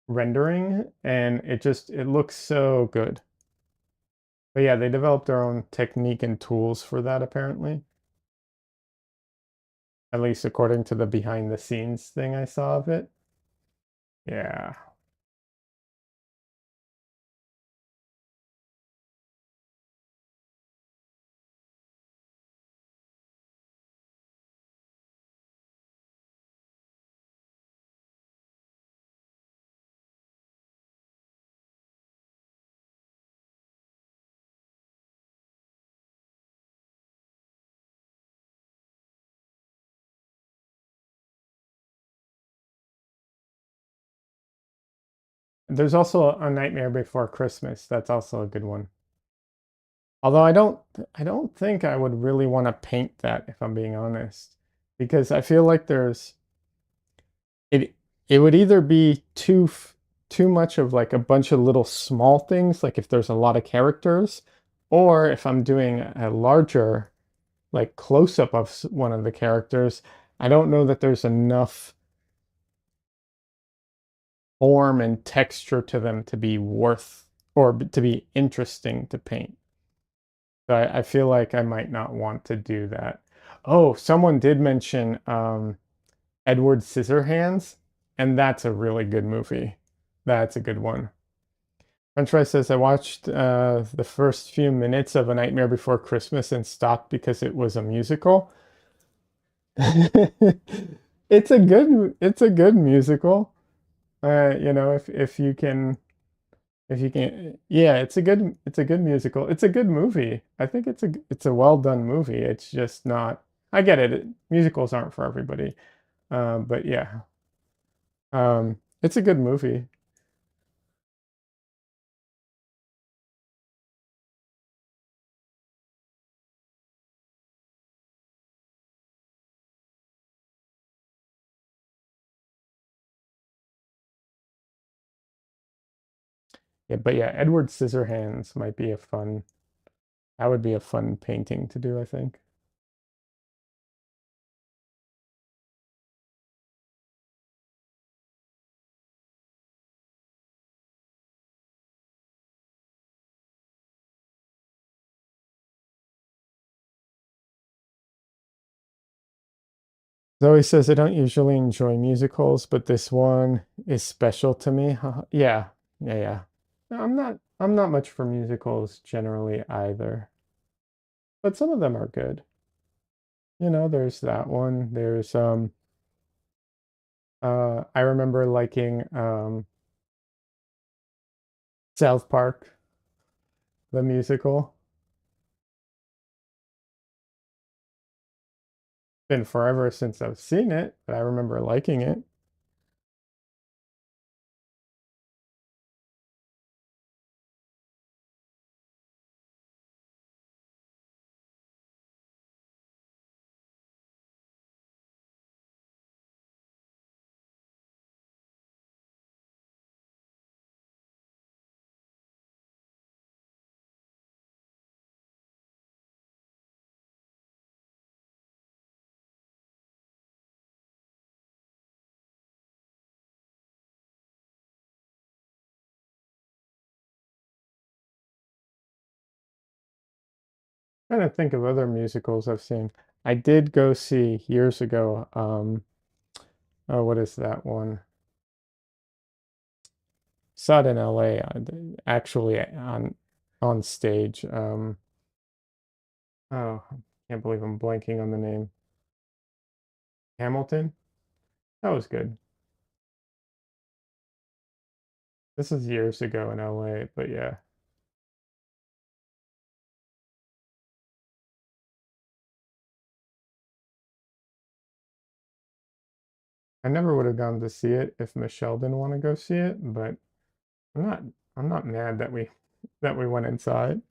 rendering, and it looks so good. But yeah, they developed their own technique and tools for that apparently. At least according to the behind the scenes thing I saw of it. Yeah. There's also A Nightmare Before Christmas. That's also a good one. Although I don't think I would really want to paint that, if I'm being honest, because I feel like it it would either be too much of like a bunch of little small things, like if there's a lot of characters, or if I'm doing a larger like close-up of one of the characters, I don't know that there's enough form and texture to them to be worth or to be interesting to paint. So I feel like I might not want to do that. Oh, someone did mention Edward Scissorhands, and that's a really good movie. That's a good one. French Fry says, I watched the first few minutes of A Nightmare Before Christmas and stopped because it was a musical. It's a good musical. You know, if you can, yeah, it's a good musical. It's a good movie. I think it's a well done movie. It's just not. I get it. Musicals aren't for everybody. But yeah, it's a good movie. Yeah, but yeah, Edward Scissorhands might be a fun. That would be a fun painting to do, I think. Zoe says, I don't usually enjoy musicals, but this one is special to me. Yeah, yeah, yeah. No, I'm not much for musicals generally either, but some of them are good. You know, there's that one. There's I remember liking South Park, the musical. Been forever since I've seen it, but I remember liking it. Trying to think of other musicals I've seen. I did go see years ago, oh, what is that one? Saw it in LA, actually on stage. Oh, I can't believe I'm blanking on the name. Hamilton? That was good. This is years ago in LA, but yeah. I never would have gone to see it if Michelle didn't want to go see it, but I'm not I'm not mad that we went inside.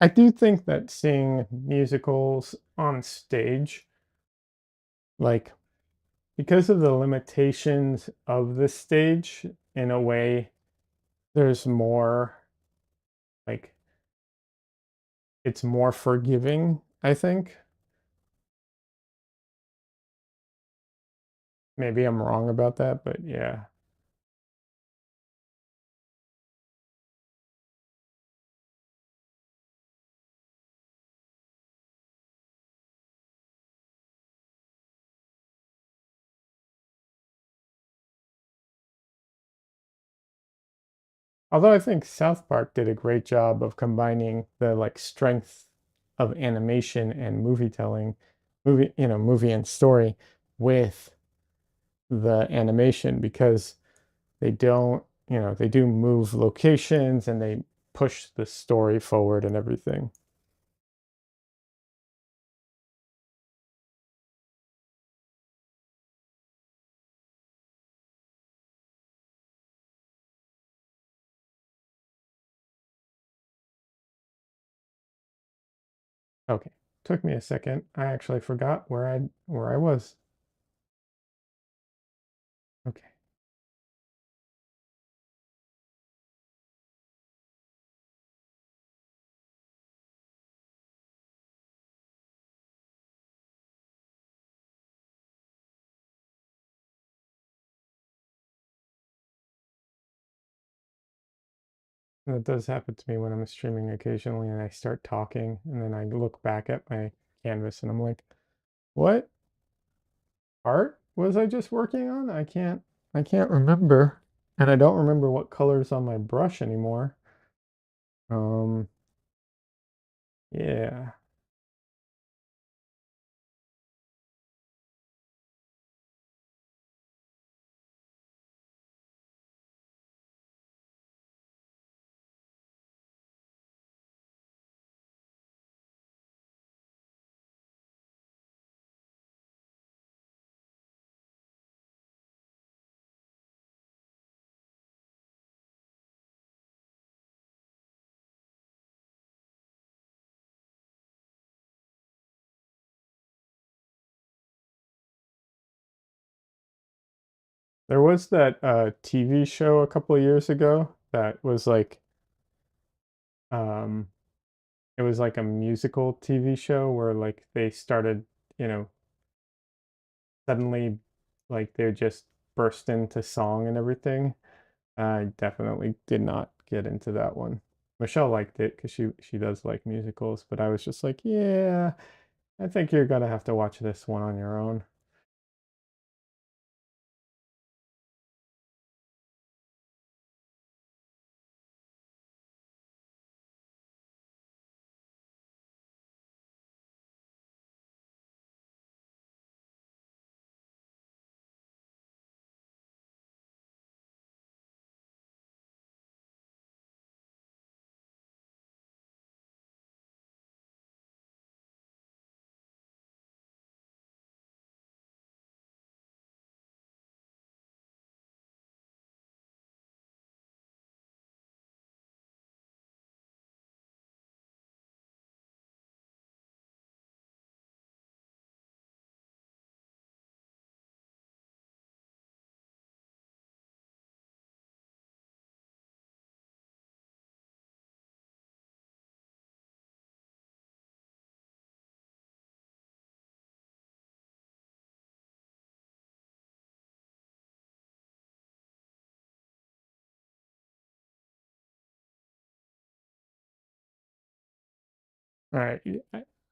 I do think that seeing musicals on stage, like because of the limitations of the stage, in a way, there's more like it's more forgiving, I think. Maybe I'm wrong about that, but yeah. Although I think South Park did a great job of combining the like strength of animation and movie telling, movie and story with the animation because they don't, they do move locations and push the story forward and everything. Okay, took me a second. I actually forgot where I was. Okay. That does happen to me when I'm streaming occasionally and I start talking and then I look back at my canvas and I'm like, what art was I just working on? I can't remember. And I don't remember what color's on my brush anymore. Um, yeah. There was that TV show a couple of years ago that was like um it was like a musical TV show where like they started, you know, suddenly like they just burst into song and everything. I definitely did not get into that one. Michelle liked it because she does like musicals, but I was just like, yeah, I think you're gonna have to watch this one on your own. All right.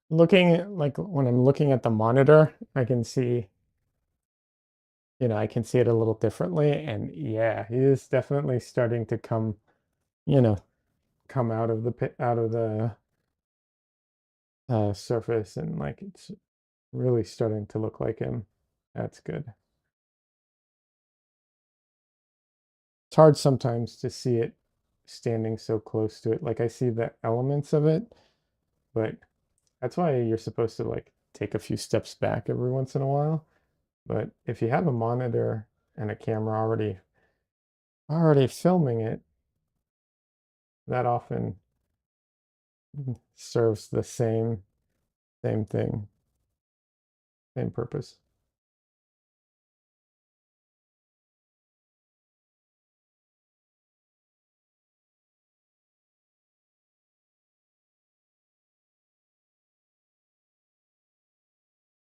Looking like when I'm looking at the monitor, I can see, I can see it a little differently. And yeah, he is definitely starting to come, you know, come out of the pit, out of the surface, and like it's really starting to look like him. That's good. It's hard sometimes to see it standing so close to it. Like I see the elements of it, but that's why you're supposed to like take a few steps back every once in a while. But if you have a monitor and a camera already filming it, that often serves the same thing, same purpose.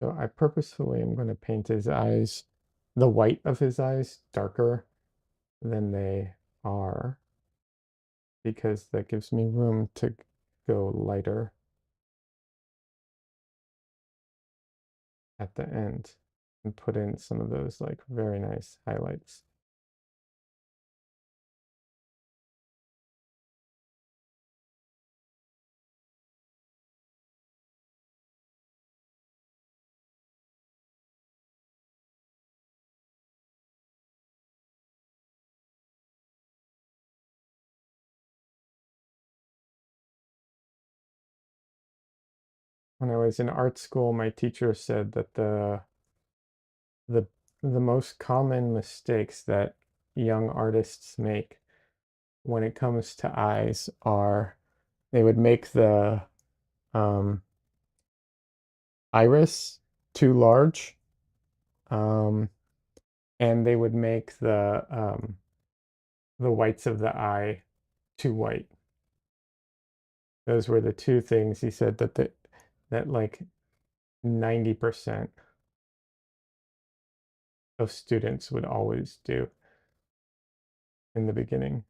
So I purposefully am going to paint his eyes, the white of his eyes, darker than they are, because that gives me room to go lighter at the end and put in some of those like very nice highlights. when I was in art school, my teacher said that the the most common mistakes that young artists make when it comes to eyes are they would make the um, iris too large, um, and they would make the whites of the eye too white. Those were the two things he said that like 90% of students would always do in the beginning.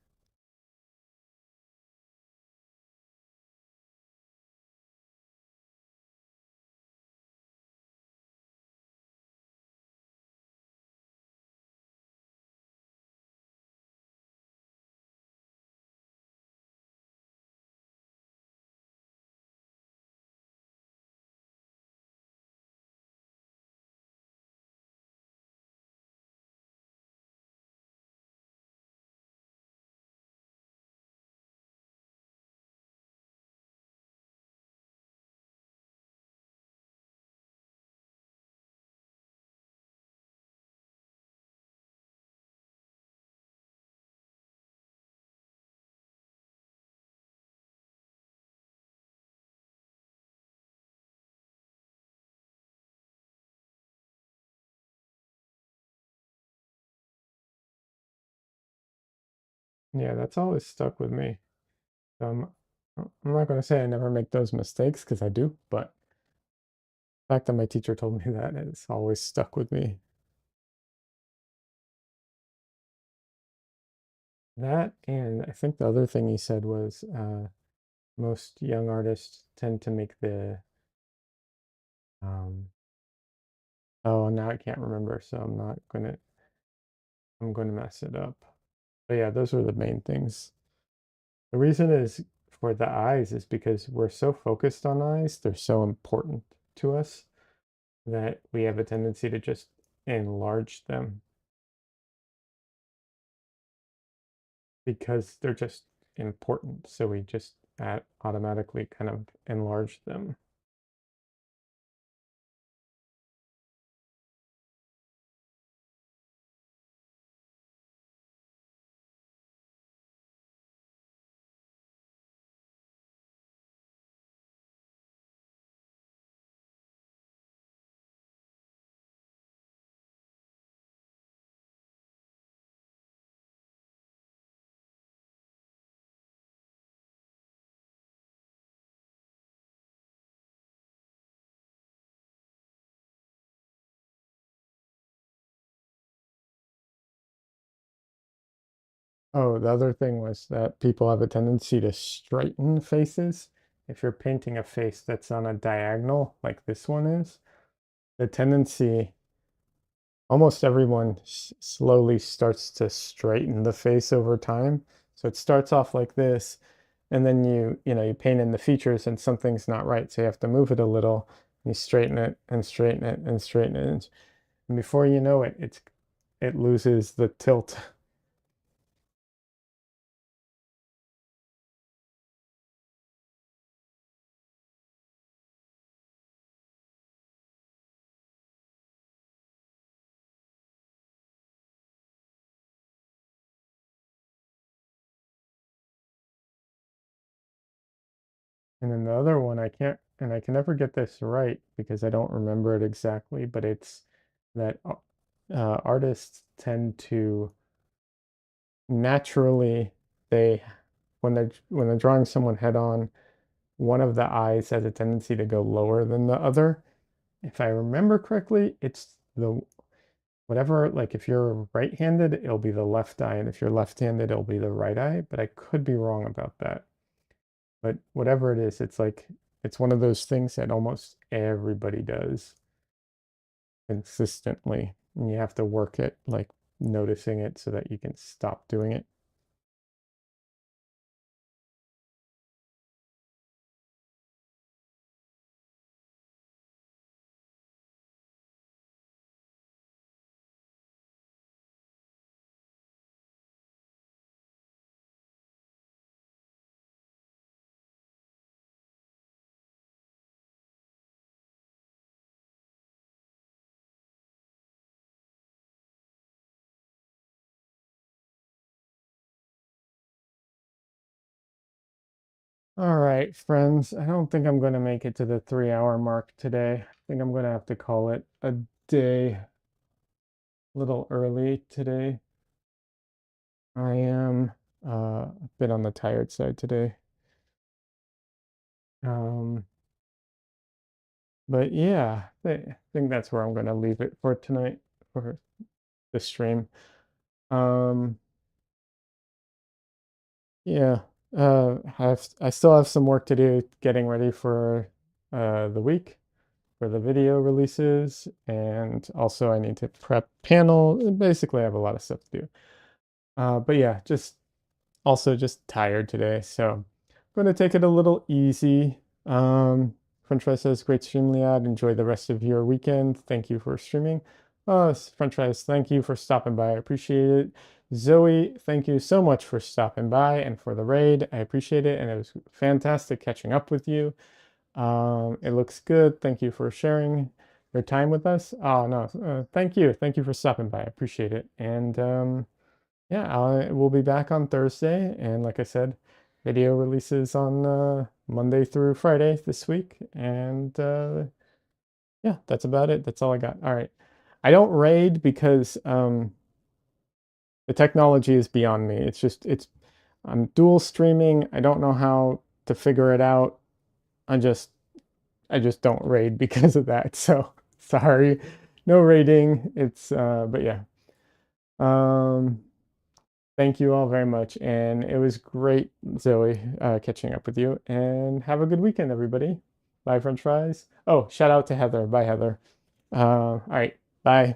Yeah, that's always stuck with me. I'm not going to say I never make those mistakes because I do, but the fact that my teacher told me that has always stuck with me. That, and I think the other thing he said was most young artists tend to make um, oh, now I can't remember, so I'm going to mess it up. But yeah, those were the main things. The reason is for the eyes is because we're so focused on eyes, they're so important to us that we have a tendency to just enlarge them because they're just important. So we just automatically kind of enlarge them. Oh, the other thing was that people have a tendency to straighten faces. If you're painting a face that's on a diagonal, like this one is, the tendency, almost everyone slowly starts to straighten the face over time. So it starts off like this, and then you paint in the features and something's not right. So you have to move it a little, you straighten it and straighten it and straighten it. And before you know it, it loses the tilt. And then the other one, I can never get this right because I don't remember it exactly, but it's that artists tend to naturally, they, when they're drawing someone head on, one of the eyes has a tendency to go lower than the other. If I remember correctly, it's the whatever, like if you're right-handed, it'll be the left eye, and if you're left-handed, it'll be the right eye, but I could be wrong about that. But whatever it is, it's like it's one of those things that almost everybody does consistently. And you have to work at like noticing it so that you can stop doing it. All right, friends. I don't think I'm going to make it to the 3 hour mark today. I think I'm going to have to call it a day a little early today. I am a bit on the tired side today. Um, but yeah, I think that's where I'm going to leave it for tonight for the stream. Um, yeah, I still have some work to do getting ready for the week for the video releases, and also I need to prep panel. Basically, I have a lot of stuff to do. But yeah, just tired today, so I'm going to take it a little easy. French Fry says, great stream, Liad. Enjoy the rest of your weekend. Thank you for streaming. French Fries, thank you for stopping by. I appreciate it. Zoe, thank you so much for stopping by and for the raid. I appreciate it, and it was fantastic catching up with you. It looks good. Thank you for sharing your time with us. Oh no, thank you. Thank you for stopping by. I appreciate it. And yeah, we'll be back on Thursday. And like I said, video releases on Monday through Friday this week. And yeah, that's about it. That's all I got. All right. I don't raid because the technology is beyond me. I'm dual streaming. I don't know how to figure it out. I just I just don't raid because of that. So sorry, no raiding. But yeah. Um, thank you all very much, and it was great, Zoe, catching up with you. And have a good weekend, everybody. Bye, French fries. Oh, shout out to Heather. Bye, Heather. All right, bye.